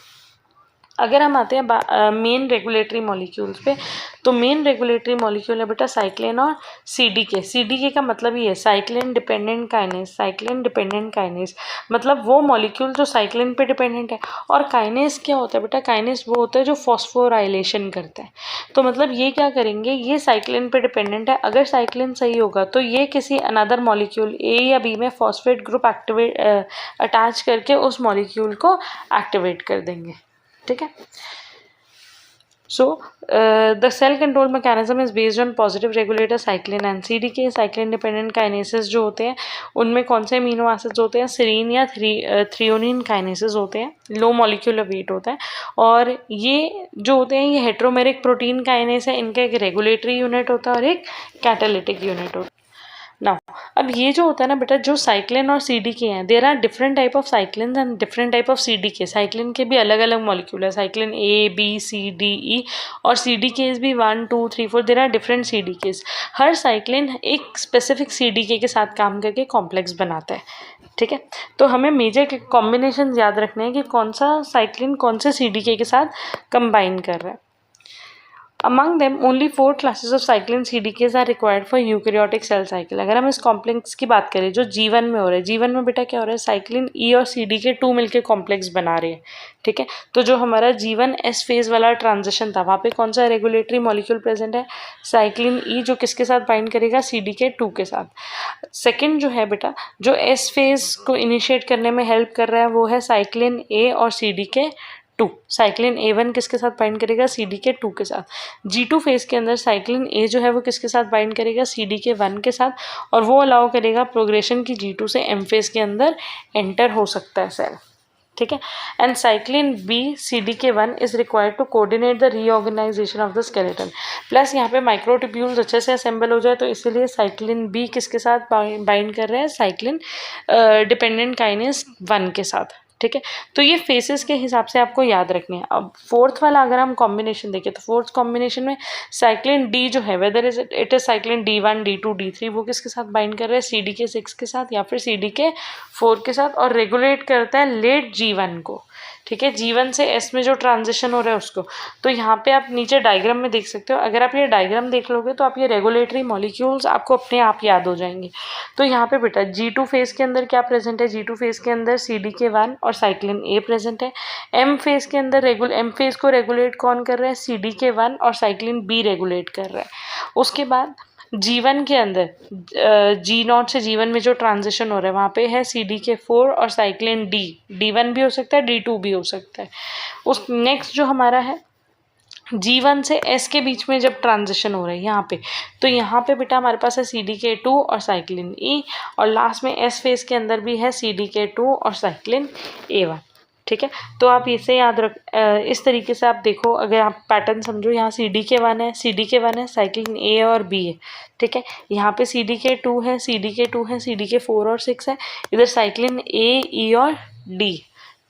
अगर हम आते हैं मेन रेगुलेटरी मॉलिक्यूल्स पे, तो मेन रेगुलेटरी मॉलिक्यूल है बेटा साइक्लिन और CDK। CDK का मतलब ये है cyclin dependent kinase. Cyclin dependent kinase मतलब वो मॉलिक्यूल जो साइक्लिन पे डिपेंडेंट है। और काइनेस क्या होता है बेटा, काइनेस वो होता है जो फॉस्फोराइलेशन करता है। तो मतलब ये क्या करेंगे, ये साइक्लिन पे डिपेंडेंट है, अगर साइक्लिन सही होगा तो ये किसी अनदर मॉलिक्यूल A या B में फॉस्फेट ग्रुप अटैच करके उस मॉलिक्यूल को एक्टिवेट कर देंगे, ठीक है। So the cell control mechanism is based on positive regulator cyclin and CDK। Cyclin dependent kinases जो होते हैं उनमें कौन से अमीनो एसिड्स होते हैं, सेरीन या थ्रियोनिन काइनेसेस होते हैं, लो मॉलिक्यूलर वेट होता है। और ये जो होते हैं ये हेट्रोमेरिक प्रोटीन काइनेस है, इनका एक रेगुलेटरी यूनिट होता है और एक कैटालिटिक यूनिट होता है। नाउ अब ये जो होता है ना बेटा, जो साइक्लिन और CDK हैं, there are different type of cyclin and different type of CDK। Cyclin के भी अलग अलग मॉलिक्यूल है, cyclin A B C D E, और CDKs भी 1 2 3 4, देयर आर डिफरेंट CDKs। हर साइक्लिन एक स्पेसिफिक CDK के साथ काम करके कॉम्प्लेक्स बनाता है, ठीक है। तो हमें मेजर कॉम्बिनेशन याद रखने हैं कि कौन सा साइक्लिन कौन से CDK के साथ कंबाइन कर रहा है। Among them, only 4 classes of cyclin CDKs are required for eukaryotic cell cycle। अगर हम इस कॉम्प्लेक्स की बात करें जो जीवन में हो रहा है, जीवन में बेटा क्या हो रहा है, साइक्लिन E और CDK 2 मिलके कॉम्प्लेक्स बना रहे हैं, ठीक है। तो जो हमारा जीवन S फेज वाला ट्रांजिशन था, वहाँ पे कौन सा रेगुलेटरी मॉलिक्यूल प्रेजेंट है, साइक्लिन E, जो किसके साथ बाइंड करेगा, CDK 2 के साथ। सेकेंड जो है बेटा, जो S फेज को इनिशिएट करने में हेल्प कर रहा है वो है साइक्लिन A और CDK 2। साइक्लिन A1 किसके साथ बाइंड करेगा, CDK 2 के साथ। G2 फेज के अंदर साइक्लिन A जो है वो किसके साथ बाइंड करेगा, CDK 1 के साथ, और वो अलाउ करेगा प्रोग्रेशन की G2 से M फेज के अंदर एंटर हो सकता है सेल, ठीक है। And cyclin B CDK 1 is required to coordinate the reorganisation of the skeleton. Plus यहाँ पे माइक्रोट्यूब्यूल्स अच्छे से असेंबल हो जाए, तो इसीलिए साइक्लिन B किसके साथ बाइंड कर रहे हैं, साइक्लिन डिपेंडेंट काइनेस 1 के साथ, ठीक है। तो ये फेसेस के हिसाब से आपको याद रखने हैं। अब फोर्थ वाला अगर हम कॉम्बिनेशन देखें, तो फोर्थ कॉम्बिनेशन में साइक्लिन D जो है, whether it is cyclin D1 D2 D3, वो किसके साथ बाइंड कर रहे हैं, CDK 6 के साथ या फिर CDK 4 के साथ, और रेगुलेट करता है लेट G1 को, ठीक है, G1 से S में जो ट्रांजिशन हो रहा है उसको। तो यहाँ पे आप नीचे डायग्राम में देख सकते हो, अगर आप ये डायग्राम देख लोगे तो आप ये रेगुलेटरी मॉलिक्यूल्स आपको अपने आप याद हो जाएंगे। तो यहाँ पे बेटा G2 फेज के अंदर क्या प्रेजेंट है, G2 फेज के अंदर CDK1 और साइक्लिन A प्रेजेंट है। M फेज के अंदर M फेज को रेगुलेट कौन कर रहा है, CDK1 और साइक्लिन B रेगुलेट कर रहा है। उसके बाद G1 के अंदर G0 से G1 में जो ट्रांजिशन हो रहा है वहाँ पे है CDK4 और साइक्लिन D1 भी हो सकता है, D2 भी हो सकता है। उस नेक्स्ट जो हमारा है G1 से S के बीच में जब ट्रांजिशन हो रहा है यहाँ पे, तो यहाँ पे बेटा हमारे पास है CDK2 और साइक्लिन E, और लास्ट में S फेज के अंदर भी है CDK2 और साइक्लिन A1। ठीक है, तो आप इसे याद रख, इस तरीके से आप देखो, अगर आप पैटर्न समझो, यहाँ CDK1 है, साइक्लिन A और B है। ठीक है, यहाँ पे CDK2 है, CDK4 और 6 है, इधर साइक्लिन A, E और D।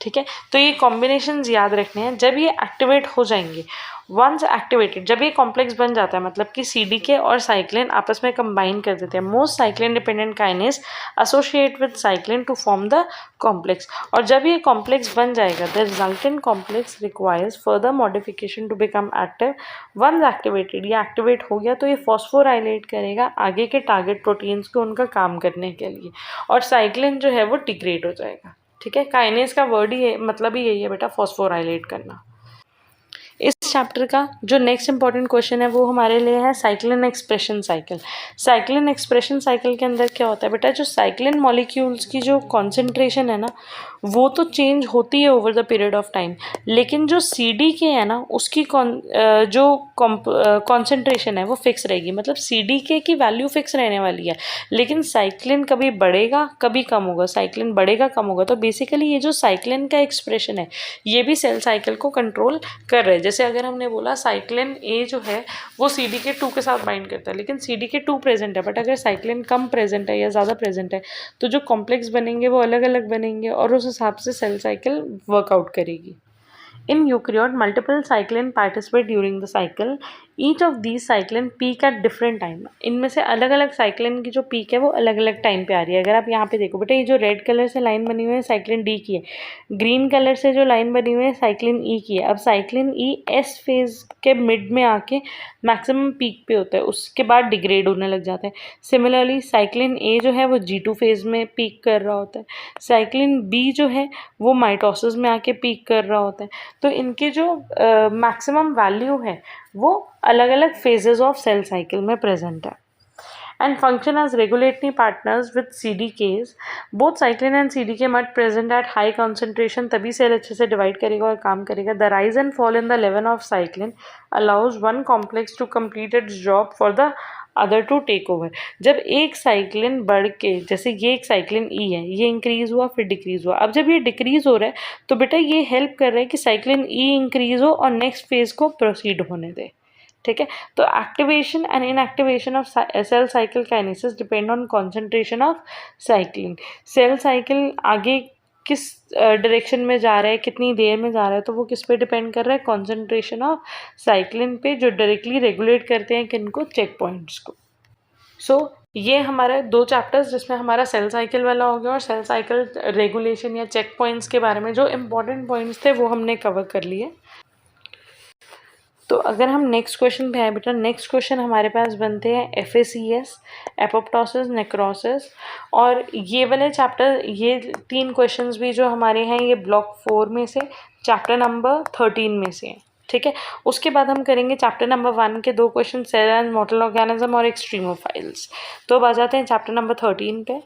ठीक है, तो ये कॉम्बिनेशंस याद रखने हैं। जब ये एक्टिवेट हो जाएंगे, वंस एक्टिवेटेड, जब ये कॉम्प्लेक्स बन जाता है, मतलब कि CDK और साइक्लिन आपस में कंबाइन कर देते हैं, most cyclin dependent kinase associate with cyclin to form the complex. और जब ये कॉम्प्लेक्स बन जाएगा, the resultant complex requires further modification to become active. Once activated, ये एक्टिवेट हो गया तो ये फॉस्फोराइलेट करेगा आगे के टारगेट प्रोटीन्स को उनका काम करने के लिए, और साइक्लिन जो है वो डिग्रेड हो जाएगा। ठीक है, काइनेज का वर्ड ही है, मतलब ही यही है बेटा, फॉस्फोराइलेट करना। इस चैप्टर का जो नेक्स्ट इंपॉर्टेंट क्वेश्चन है वो हमारे लिए है cyclin expression cycle. Cyclin expression cycle के अंदर क्या होता है बेटा, जो साइक्लिन मॉलिक्यूल्स की जो कॉन्सेंट्रेशन है ना, वो तो चेंज होती है over the period of time, लेकिन जो CDK है ना, उसकी जो कॉन्सेंट्रेशन है वो फिक्स रहेगी। मतलब CDK की वैल्यू फिक्स रहने वाली है, लेकिन साइक्लिन कभी बढ़ेगा कभी कम होगा, साइक्लिन बढ़ेगा कम होगा। तो बेसिकली ये जो साइक्लिन का एक्सप्रेशन है, ये भी सेल साइकिल को कंट्रोल कर रहे हैं। जैसे अगर हमने बोला साइक्लिन A जो है वो CDK2 के साथ बाइंड करता है, लेकिन CDK2 प्रेजेंट है, बट अगर साइक्लिन कम प्रेजेंट है या ज़्यादा प्रेजेंट है, तो जो कॉम्प्लेक्स बनेंगे वो अलग अलग बनेंगे, और उस हिसाब से सेल साइकिल वर्कआउट करेगी। In eukaryote, multiple cyclin participate during the cycle. Each of these cyclin peak at different time. इनमें से अलग अलग साइक्लिन की जो पीक है वो अलग अलग टाइम पे आ रही है। अगर आप यहाँ पे देखो बेटा, ये जो रेड कलर से लाइन बनी हुई है साइक्लिन D की है, ग्रीन कलर से जो लाइन बनी हुई है साइक्लिन E की है। अब साइक्लिन E S फेज के मिड में आके मैक्सिमम पीक पे होता है, उसके बाद डिग्रेड होने लग जाता है। सिमिलरली साइक्लिन A जो है वो G2 फेज में पीक कर रहा होता है, साइक्लिन B जो है वो माइटोसिस में आके पीक कर रहा होता है। तो इनके जो मैक्सिमम वैल्यू है वो अलग अलग फेजेस ऑफ सेल साइकिल में प्रेजेंट है, and function as regulatory partners with CDKs. Both cyclin and CDK must present at high concentration, तभी सेल अच्छे से डिवाइड करेगा और काम करेगा। The rise and fall in the level of cyclin allows one complex to complete its job for the other to take over. जब एक cyclin बढ़ के, जैसे ये एक साइक्लिन E है, ये इंक्रीज हुआ फिर डिक्रीज हुआ, अब जब ये डिक्रीज हो रहा है तो बेटा ये हेल्प कर रहा है कि साइक्लिन E इंक्रीज हो और नेक्स्ट फेज को प्रोसीड होने दे। ठीक है, तो activation and inactivation of cell cycle kinases depend on concentration of cyclin. Cell cycle आगे किस डायरेक्शन में जा रहा है, कितनी देर में जा रहा है, तो वो किस पे डिपेंड कर रहा है, कॉन्सेंट्रेशन ऑफ साइक्लिन पे, जो डायरेक्टली रेगुलेट करते हैं किनको, चेक पॉइंट्स को। सो ये हमारे 2 चैप्टर्स, जिसमें हमारा सेल साइकिल वाला हो गया और सेल साइकिल रेगुलेशन या चेक पॉइंट्स के बारे में जो इम्पोर्टेंट पॉइंट्स थे वो हमने कवर कर लिए। तो अगर हम नेक्स्ट क्वेश्चन पे आए बेटा, नेक्स्ट क्वेश्चन हमारे पास बनते हैं FACS, एपोप्टोसिस, नेक्रोसिस, और ये वाले चैप्टर, ये 3 क्वेश्चंस भी जो हमारे हैं ये ब्लॉक 4 में से चैप्टर नंबर 13 में से हैं। ठीक है, उसके बाद हम करेंगे चैप्टर नंबर 1 के 2 question, cell and mortal organism और एक्सट्रीमोफाइल्स। तो अब आ जाते हैं चैप्टर नंबर 13 पे।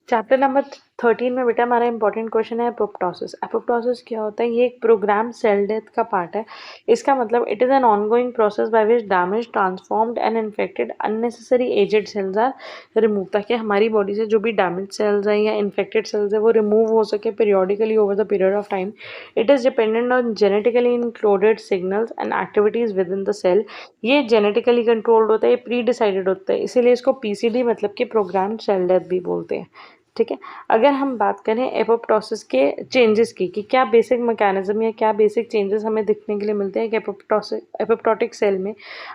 चैप्टर नंबर 13 में बेटा हमारा इंपॉर्टेंट क्वेश्चन है एपोप्टोसिस। एपोप्टोसिस क्या होता है, ये एक प्रोग्राम सेल डेथ का पार्ट है। इसका मतलब it is an ongoing process by which damage, transformed and infected unnecessary aged cells are remove, ताकि हमारी बॉडी से जो भी डैमेज सेल्स हैं या इन्फेक्टेड सेल्स है वो रिमूव हो सके periodically over the period of time. It is dependent on genetically included signals and activities with in the cell. ये जेनेटिकली कंट्रोल्ड होता है, ये प्री डिसाइडेड होता है, इसीलिए इसको PCD मतलब कि प्रोग्राम सेल डेथ भी बोलते हैं। ठीक है, अगर हम बात करें एपोप्टोसिस के चेंजेस की, कि क्या बेसिक मैकेनिज्म या क्या बेसिक चेंजेस हमें दिखने के लिए मिलते हैं कि एपोप्टोटिक सेल में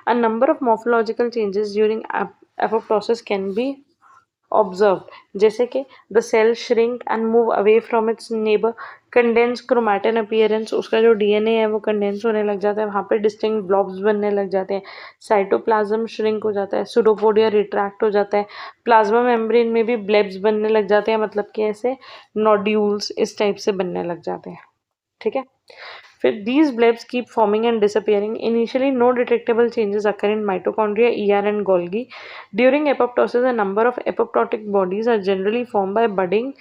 a number of morphological changes during apoptosis can be observed, जैसे कि the cell shrink and move away from its neighbour, condense chromatin appearance, उसका जो डीएनए है वो कंडेंस होने लग जाता है, वहाँ पे डिस्टिंक्ट ब्लॉब्स बनने लग जाते हैं, साइटोप्लाज्म श्रिंक हो जाता है, सूडोपोडिया रिट्रैक्ट हो जाता है, प्लाज्मा मेम्ब्रेन में भी ब्लेब्स बनने लग जाते हैं, मतलब कि ऐसे नोड्यूल्स इस टाइप से बनने लग जाते हैं, ठीक है। फिर these blebs keep forming and disappearing. Initially, no detectable changes occur in mitochondria, ER, and Golgi. During apoptosis, a number of apoptotic bodies are generally formed by budding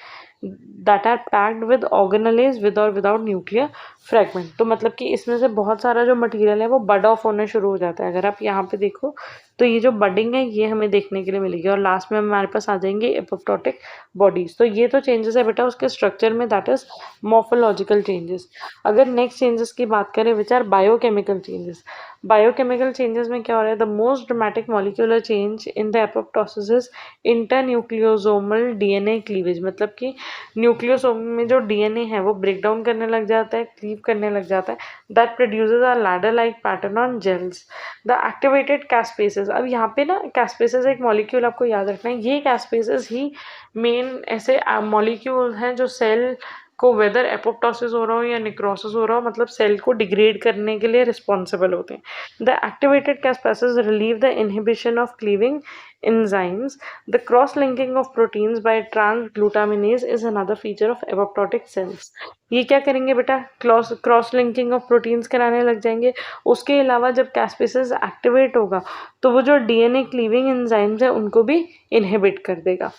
that are packed with organelles with or without nuclear fragment. तो मतलब कि इसमें से बहुत सारा जो material है वो बड ऑफ होना शुरू हो जाता है। अगर आप यहाँ पे देखो तो ये जो बडिंग है ये हमें देखने के लिए मिलेगी और लास्ट में हमारे पास आ जाएंगे एपोप्टोटिक बॉडीज। तो ये तो चेंजेस है बेटा उसके स्ट्रक्चर में, दैट इज मॉर्फोलॉजिकल चेंजेस। अगर नेक्स्ट चेंजेस की बात करें which are biochemical changes, biochemical changes में क्या हो रहा है, the most dramatic molecular change in the apoptosis is internucleosomal DNA cleavage, मतलब कि न्यूक्लियोसोम में जो डीएनए है वो ब्रेक डाउन करने लग जाता है, क्लीव करने लग जाता है, that produces a ladder like pattern on gels. The activated caspases, अब यहाँ पे ना कैस्पेसेस एक मॉलिक्यूल आपको याद रखना है, ये कैस्पेसेस ही मेन ऐसे मॉलिक्यूल हैं जो सेल को वेदर एपोप्टोसिस हो रहा हो या निक्रोसिस हो रहा हो, मतलब सेल को डिग्रेड करने के लिए रिस्पॉन्सिबल होते हैं। The activated caspases relieve the inhibition of cleaving enzymes. The cross-linking of proteins by trans-glutaminase is another feature of apoptotic cells. ये क्या करेंगे बेटा, क्रॉस लिंकिंग ऑफ प्रोटीन्स कराने लग जाएंगे। उसके अलावा जब कैस्पेसिस एक्टिवेट होगा तो वो जो डीएनए क्लीविंग एंजाइम्स है उनको भी इनहिबिट कर देगा,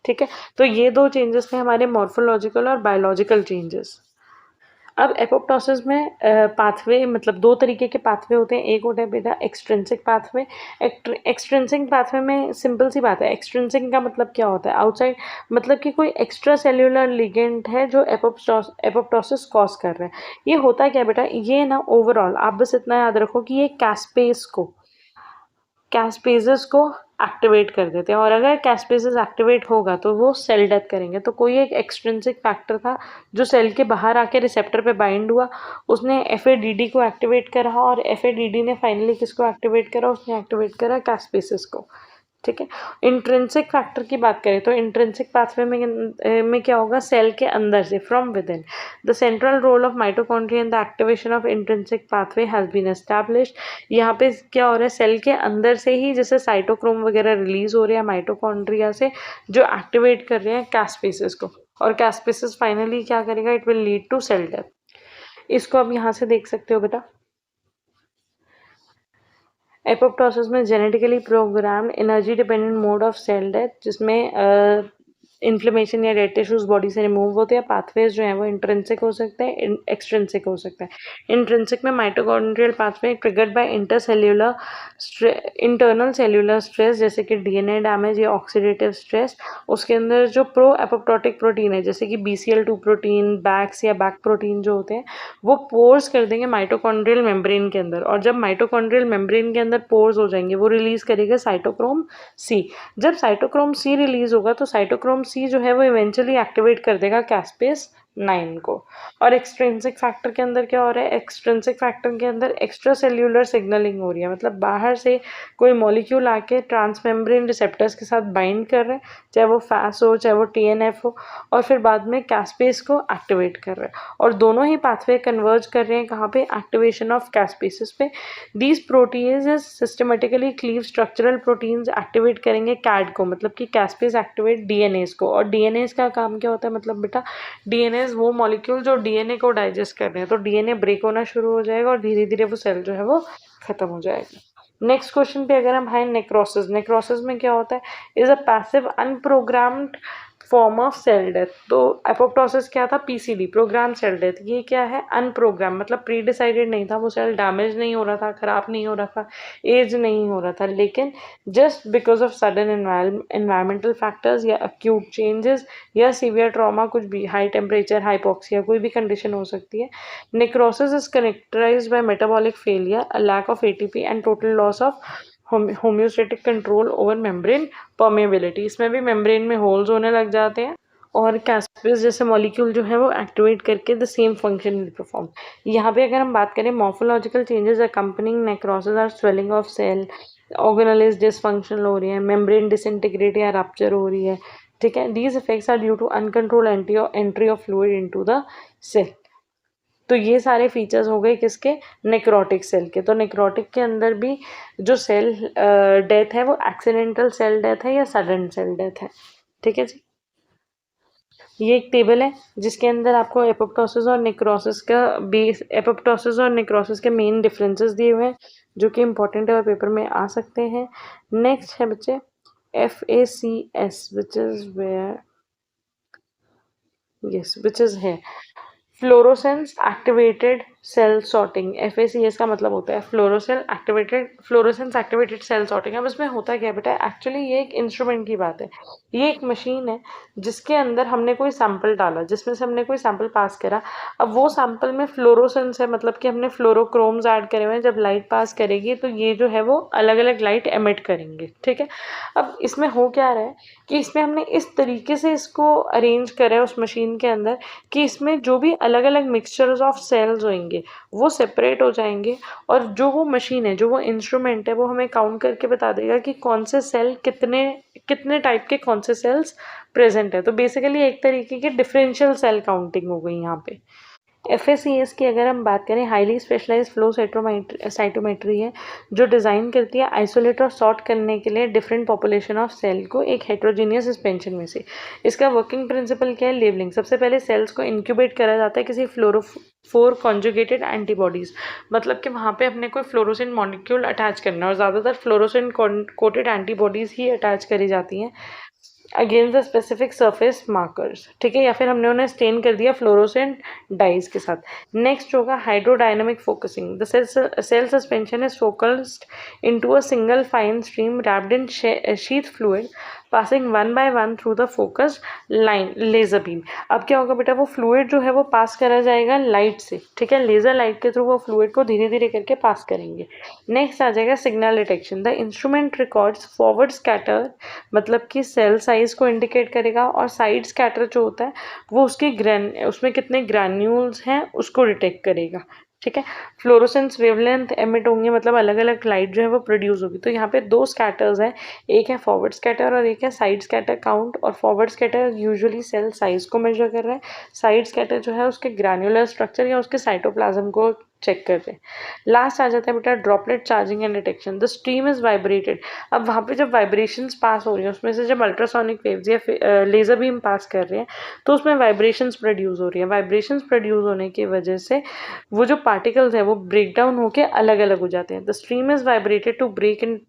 ठीक है। तो ये दो चेंजेस थे हमारे मॉर्फोलॉजिकल और बायोलॉजिकल चेंजेस। अब एपोप्टोसिस में पाथवे, मतलब दो तरीके के पाथवे होते हैं, एक होता है बेटा एक्सट्रिंसिक पाथवे। एक्सट्रिंसिक पाथवे में सिंपल सी बात है, एक्सट्रिंसिक का मतलब क्या होता है, आउटसाइड, मतलब कि कोई एक्स्ट्रा सेल्यूलर लिगेंड है जो एपोप्टोसिस कॉज कर रहा है। ये होता है क्या बेटा, ये ना ओवरऑल आप बस इतना याद रखो कि ये कैस्पेसेस को एक्टिवेट कर देते हैं, और अगर कैस्पेसेस एक्टिवेट होगा तो वो सेल डेथ करेंगे। तो कोई एक एक्सट्रिंसिक फैक्टर था जो सेल के बाहर आके रिसेप्टर पे बाइंड हुआ, उसने एफएडीडी को एक्टिवेट करा, और एफएडीडी ने फाइनली किसको एक्टिवेट करा, उसने एक्टिवेट करा कैस्पेसेस को, ठीक है। इंट्रिंसिक फैक्टर की बात करें तो इंट्रिंसिक पाथवे में क्या होगा, सेल के अंदर से, from with in. The central role of mitochondria in the activation of intrinsic pathway has been established. यहाँ पे क्या हो रहा है, सेल के अंदर से ही जैसे साइटोक्रोम वगैरह रिलीज हो रहे हैं माइटोकॉन्ड्रिया से, जो एक्टिवेट कर रहे हैं कैस्पेसेस को, और कैस्पेसेस फाइनली क्या करेगा, it will lead to cell death. इसको अब यहाँ से देख सकते हो बेटा, एपोप्टोसिस में genetically programmed energy dependent mode of cell death, जिसमें इन्फ्लेमेशन या डेड टिश्यूज बॉडी से रिमूव होते हैं। पाथवेज जो है वो इंट्रिंसिक हो सकते हैं, एक्सट्रिंसिक हो सकता है। इंट्रिंसिक में mitochondrial pathway triggered by internal cellular stress, जैसे कि डीएनए डैमेज या ऑक्सीडेटिव स्ट्रेस। उसके अंदर जो प्रो एपोप्टोटिक प्रोटीन है, जैसे कि BCL2 प्रोटीन, बैक्स या बैक प्रोटीन जो होते हैं, वो पोर्स कर देंगे माइटोकॉन्ड्रियल मेम्ब्रेन के अंदर, और जब माइटोकॉन्ड्रियल मेम्ब्रेन के अंदर पोर्स हो जाएंगे वो रिलीज करेगा साइटोक्रोम सी। जब साइटोक्रोम सी रिलीज होगा तो साइटोक्रोम सी जो है वो इवेंचुअली एक्टिवेट कर देगा कैस्पेस 9 को। और एक्सट्रिंसिक फैक्टर के अंदर क्या हो रहा है, एक्सट्रिंसिक फैक्टर के अंदर एक्स्ट्रा सेल्यूलर सिग्नलिंग हो रही है, मतलब बाहर से कोई मॉलिक्यूल आके ट्रांसमेम्ब्रेन रिसेप्टर्स के साथ बाइंड कर रहे हैं, चाहे वो फैस हो चाहे वो TNF हो, और फिर बाद में कैस्पेस को एक्टिवेट कर रहे हैं, और दोनों ही पाथवे कन्वर्ज कर रहे हैं कहाँ पे, एक्टिवेशन ऑफ कैस्पेसिस पे। These proteases systematically cleave structural proteins activate करेंगे कैड को, मतलब कि कैस्पेस एक्टिवेट डीएनएस को। और डीएनएस का काम क्या होता है, मतलब बेटा डीएनएस वो मॉलिक्यूल जो डीएनए को डाइजेस्ट कर रहे हैं, तो डीएनए ब्रेक होना शुरू हो जाएगा और धीरे धीरे वो सेल जो है वो खत्म हो जाएगा। नेक्स्ट क्वेश्चन पे अगर हम आए, नेक्रोसिस। नेक्रोसिस में क्या होता है, is a passive unprogrammed form of cell death. तो एपोप्टोसिस क्या था, PCD, प्रोग्राम सेल डेथ। ये क्या है, अनप्रोग्राम, मतलब प्री डिसाइडेड नहीं था, वो सेल डैमेज नहीं हो रहा था, खराब नहीं हो रहा था, एज नहीं हो रहा था, लेकिन just because of sudden environmental factors या अक्यूट चेंजेस या सीवियर ट्रॉमा, कुछ भी, हाई टेम्परेचर, हाइपोक्सिया, कोई भी कंडीशन हो सकती है। Necrosis is characterised by metabolic failure, a lack of ATP and total loss of homeostatic control over membrane permeability. इसमें भी मेम्ब्रेन में होल्स होने लग जाते हैं और कैस्पेस जैसे मॉलिक्यूल जो है वो एक्टिवेट करके the same function will perform. यहाँ पे अगर हम बात करें morphological changes accompanying necrosis are swelling of cell, organise dysfunctional हो रही है, मेम्ब्रेन डिसइंटीग्रेट या रप्चर हो रही है, ठीक है। These effects are due to uncontrol entry of fluid into the cell. तो ये सारे फीचर्स हो गए किसके, नेक्रोटिक सेल के। तो नेक्रोटिक के अंदर भी जो सेल डेथ है वो एक्सीडेंटल सेल डेथ है या सडन सेल डेथ है, ठीक है जी। ये एक टेबल है जिसके अंदर आपको एपोप्टोसिस और नेक्रोसिस का बेस, एपोप्टोसिस और नेक्रोसिस के मेन डिफरेंसेस दिए हुए हैं जो कि इंपॉर्टेंट है और पेपर में आ सकते हैं। नेक्स्ट है बच्चे FACS which is where, yes which is है fluorescence activated cell sorting. FACS का मतलब होता है फ्लोरोसेंस एक्टिवेटेड सेल सॉर्टिंग। अब इसमें होता क्या है बेटा, एक्चुअली ये एक इंस्ट्रूमेंट की बात है, ये एक मशीन है जिसके अंदर हमने कोई सैंपल डाला, जिसमें से हमने कोई सैंपल पास करा। अब वो सैंपल में फ्लोरोसेंस है, मतलब कि हमने फ्लोरोक्रोम्स ऐड करे हुए हैं। जब लाइट पास करेगी तो ये जो है वो अलग अलग लाइट एमिट करेंगे, ठीक है। अब इसमें हो क्या रहा है कि इसमें हमने इस तरीके से इसको अरेंज करा है उस मशीन के अंदर कि इसमें जो भी अलग अलग मिक्सचर्स ऑफ सेल्स होंगे वो सेपरेट हो जाएंगे, और जो वो मशीन है, जो वो इंस्ट्रूमेंट है, वो हमें काउंट करके बता देगा कि कौन से सेल कितने कितने टाइप के कौन से सेल्स प्रेजेंट है। तो बेसिकली एक तरीके की डिफरेंशियल सेल काउंटिंग हो गई यहाँ पे। FACS की अगर हम बात करें, हाईली स्पेशलाइज फ्लो साइटोमेट्री है जो डिज़ाइन करती है आइसोलेट और सॉर्ट करने के लिए डिफरेंट पॉपुलेशन ऑफ सेल को एक हेट्रोजीनियस सस्पेंशन में से। इसका वर्किंग प्रिंसिपल क्या है, लेबलिंग। सबसे पहले सेल्स को इंक्यूबेट करा जाता है किसी फ्लोरोफोर कॉन्जुगेटेड एंटीबॉडीज, मतलब कि वहाँ पे अपने कोई फ्लोरोसेंट मॉलिक्यूल अटैच करना है, और ज़्यादातर फ्लोरोसेंट कोटेड एंटीबॉडीज ही अटैच करी जाती हैं against the specific surface markers, ठीक है, या फिर हमने उन्हें स्टेन कर दिया फ्लोरोसेंट डाइज के साथ। नेक्स्ट होगा hydrodynamic focusing. The cell suspension is focused into a single fine stream wrapped in sheath fluid passing one by one through the focused line laser beam. अब क्या होगा बेटा, वो फ्लूइड जो है वो पास करा जाएगा लाइट से, ठीक है, लेजर लाइट के थ्रू वो फ्लूइड को धीरे धीरे करके पास करेंगे। नेक्स्ट आ जाएगा signal detection. The instrument records forward scatter, मतलब कि सेल साइज को इंडिकेट करेगा, और साइड स्कैटर जो होता है वो उसमें कितने ग्रैन्यूल्स हैं उसको डिटेक्ट करेगा, ठीक है। फ्लोरोसेंस वेवलेंथ एमिट होंगे, मतलब अलग अलग लाइट जो है वो प्रोड्यूस होगी। तो यहाँ पे दो स्कैटर्स हैं, एक है फॉरवर्ड स्कैटर और एक है साइड स्कैटर काउंट। और forward scatter usually cell size को मेजर कर रहा है, साइड स्कैटर जो है उसके ग्रैन्युलर स्ट्रक्चर या उसके साइटोप्लाज्म को चेक कर रहे हैं। लास्ट आ जाता है बेटा droplet charging and detection. The stream is vibrated. अब वहाँ पे जब वाइब्रेशंस पास हो रही हैं, उसमें से जब अल्ट्रासोनिक वेव्स या लेजर बीम पास कर रहे हैं तो उसमें वाइब्रेशंस प्रोड्यूस हो रही है। वाइब्रेशंस प्रोड्यूस होने की वजह से वो जो पार्टिकल्स हैं वो ब्रेक डाउन होकर अलग अलग हो जाते हैं। The stream is vibrated to break in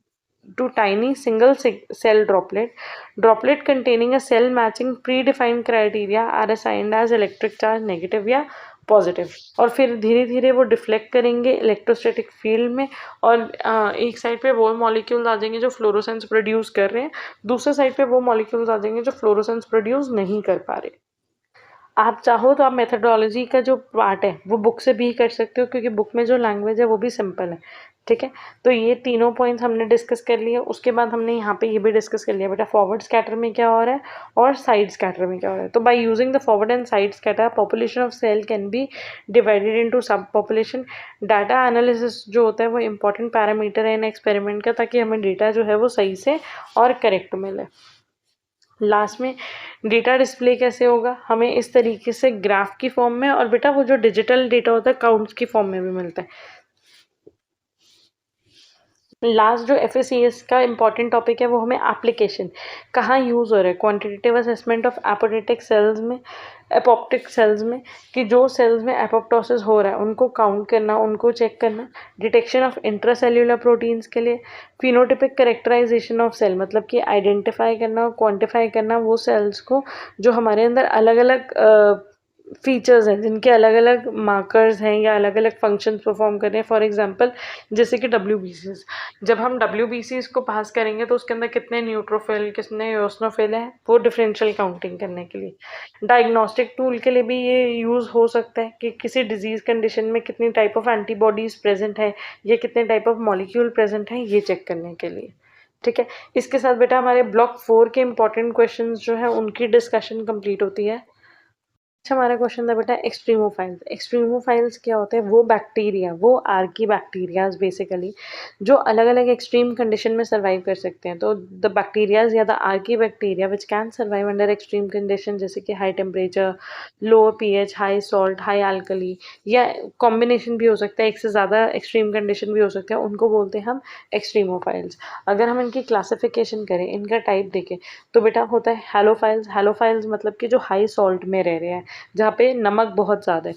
to tiny single cell droplet containing a cell matching predefined criteria are assigned as electric charge negative या पॉजिटिव, और फिर धीरे धीरे वो डिफ्लेक्ट करेंगे इलेक्ट्रोस्टैटिक फील्ड में, और एक साइड पे वो मॉलिक्यूल्स आ जाएंगे जो फ्लोरोसेंस प्रोड्यूस कर रहे हैं, दूसरे साइड पे वो मॉलिक्यूल्स आ जाएंगे जो फ्लोरोसेंस प्रोड्यूस नहीं कर पा रहे। आप चाहो तो आप मेथडोलॉजी का जो पार्ट है वो बुक से भी कर सकते हो, क्योंकि बुक में जो लैंग्वेज है वो भी सिंपल है, ठीक है। तो ये तीनों पॉइंट्स हमने डिस्कस कर लिए। उसके बाद हमने यहाँ पे ये भी डिस्कस कर लिया बेटा फॉरवर्ड स्कैटर में क्या हो रहा है और साइड स्कैटर में क्या हो रहा है। तो by using the forward and side scatter population of cell can be divided into sub population. Data analysis जो होता है वो इंपॉर्टेंट पैरामीटर है इन एक्सपेरिमेंट का, ताकि हमें डेटा जो है वो सही से और करेक्ट मिले। लास्ट में डेटा डिस्प्ले कैसे होगा, हमें इस तरीके से ग्राफ की फॉर्म में, और बेटा वो जो डिजिटल डेटा होता है काउंट्स की फॉर्म में भी मिलता है। लास्ट जो FACS का इंपॉर्टेंट टॉपिक है वो हमें एप्लीकेशन कहाँ यूज़ हो रहा है, quantitative assessment of apoptic cells में, कि जो सेल्स में एपोप्टोसिस हो रहा है उनको काउंट करना, उनको चेक करना। डिटेक्शन ऑफ इंट्रासेल्यूलर प्रोटीन्स के लिए फिनोटिपिक करेक्टराइजेशन ऑफ सेल, मतलब कि आइडेंटिफाई करना और क्वांटिफाई करना वो सेल्स को जो हमारे अंदर अलग अलग फीचर्स हैं, जिनके अलग अलग मार्कर्स हैं या अलग अलग फंक्शंस परफॉर्म कर रहे हैं। फॉर एग्जांपल जैसे कि WBCs, जब हम WBCs को पास करेंगे तो उसके अंदर कितने न्यूट्रोफिल कितने एओसिनोफिल है, वो डिफरेंशियल काउंटिंग करने के लिए। डायग्नोस्टिक टूल के लिए भी ये यूज़ हो सकता है कि किसी डिजीज़ कंडीशन में कितनी टाइप ऑफ एंटीबॉडीज़ प्रेजेंट है या कितने टाइप ऑफ मॉलिक्यूल प्रेजेंट है, ये चेक करने के लिए, ठीक है। इसके साथ बेटा हमारे ब्लॉक 4 के इंपॉर्टेंट क्वेश्चंस जो है उनकी डिस्कशन कंप्लीट होती है। अच्छा, हमारा क्वेश्चन था बेटा एक्सट्रीमोफाइल्स। एक्सट्रीमोफाइल्स क्या होते हैं? वो बैक्टीरिया, वो आर्की बैक्टीरियाज बेसिकली, जो अलग अलग एक्सट्रीम कंडीशन में सर्वाइव कर सकते हैं। तो द बैक्टीरियाज या the Archie bacteria which can survive under extreme condition, जैसे कि high temperature, lower pH, high salt, high alkali, या कॉम्बिनेशन भी हो सकता है, एक से ज़्यादा एक्सट्रीम कंडीशन भी हो सकता है, उनको बोलते हैं हम एक्सट्रीमोफाइल्स। अगर हम इनकी क्लासिफिकेशन करें, इनका टाइप देखें, तो बेटा होता है हेलोफाइल्स। हेलोफाइल्स मतलब कि जो हाई सॉल्ट में रह रहे हैं, जहाँ पे नमक बहुत ज़्यादा है।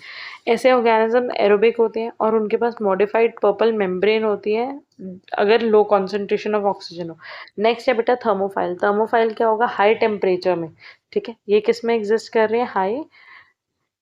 ऐसे ऑर्गेनिज्म एरोबिक होते हैं और उनके पास मॉडिफाइड पर्पल मेम्ब्रेन होती है अगर लो कॉन्सेंट्रेशन ऑफ ऑक्सीजन हो। नेक्स्ट है बेटा थर्मोफाइल। थर्मोफाइल क्या होगा? हाई टेम्परेचर में, ठीक है। ये किस में एग्जिस्ट कर रहे हैं? हाई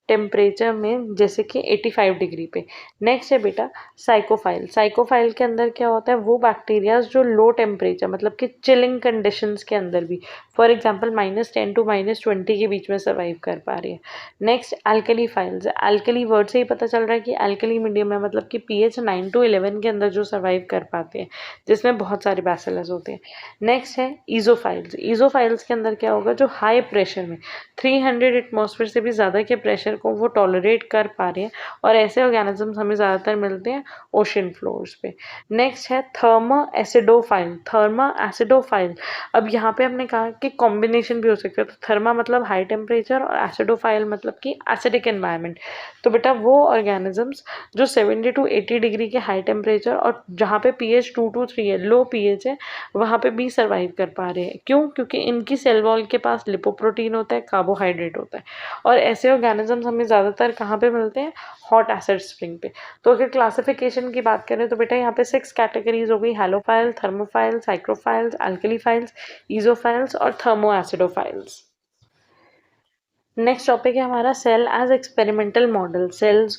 टेम्परेचर में, जैसे कि 85 डिग्री पे। नेक्स्ट है बेटा साइकोफाइल। साइकोफाइल के अंदर क्या होता है? वो बैक्टीरियाज जो लो टेम्परेचर मतलब कि चिलिंग कंडीशंस के अंदर भी, फॉर एग्जांपल -10 टू -20 के बीच में सर्वाइव कर पा रही है। Next alkali files. Alkali word से ही पता चल रहा है कि एल्कली मीडियम है, मतलब कि pH 9 टू 11 के अंदर जो सर्वाइव कर पाते हैं, जिसमें बहुत सारे बैसिलस होते हैं। नेक्स्ट है ईजोफाइल्स। ईजोफाइल्स के अंदर क्या होगा? जो हाई प्रेशर में 300 एटमॉस्फेयर से भी ज़्यादा के प्रेशर को वो टॉलरेट कर पा रहे हैं, और ऐसे ऑर्गेनिजम्स हमें ज़्यादातर मिलते हैं ओशन फ्लोर्स पे। नेक्स्ट है थर्मो एसिडोफाइल। थर्मा एसिडोफाइल, अब यहाँ पे हमने कहा कि कॉम्बिनेशन भी हो सकता है, तो थर्मा मतलब हाई टेम्परेचर और एसिडोफाइल मतलब कि एसिडिक एनवायरनमेंट। तो बेटा वो ऑर्गेनिजम्स जो 70 टू 80 डिग्री के हाई टेम्परेचर और जहाँ पे pH 2 to 3 है, लो pH है, वहाँ पे भी सर्वाइव कर पा रहे हैं। क्यों? क्योंकि इनकी सेल वॉल के पास लिपोप्रोटीन होता है, कार्बोहाइड्रेट होता है, और ऐसे ऑर्गेनिजम्स हमें ज़्यादातर कहाँ पे मिलते हैं? हॉट एसिड स्प्रिंग पे। तो अगर क्लासिफिकेशन की बात करें तो बेटा यहाँ पे 6 कैटेगरीज हो गई: हेलोफाइल, थर्मोफाइल, साइक्रोफाइल्स, अल्कलीफाइल्स, ईजोफाइल्स और थर्मो एसिडोफाइल्स। नेक्स्ट टॉपिक है हमारा cell as experimental model. Cells,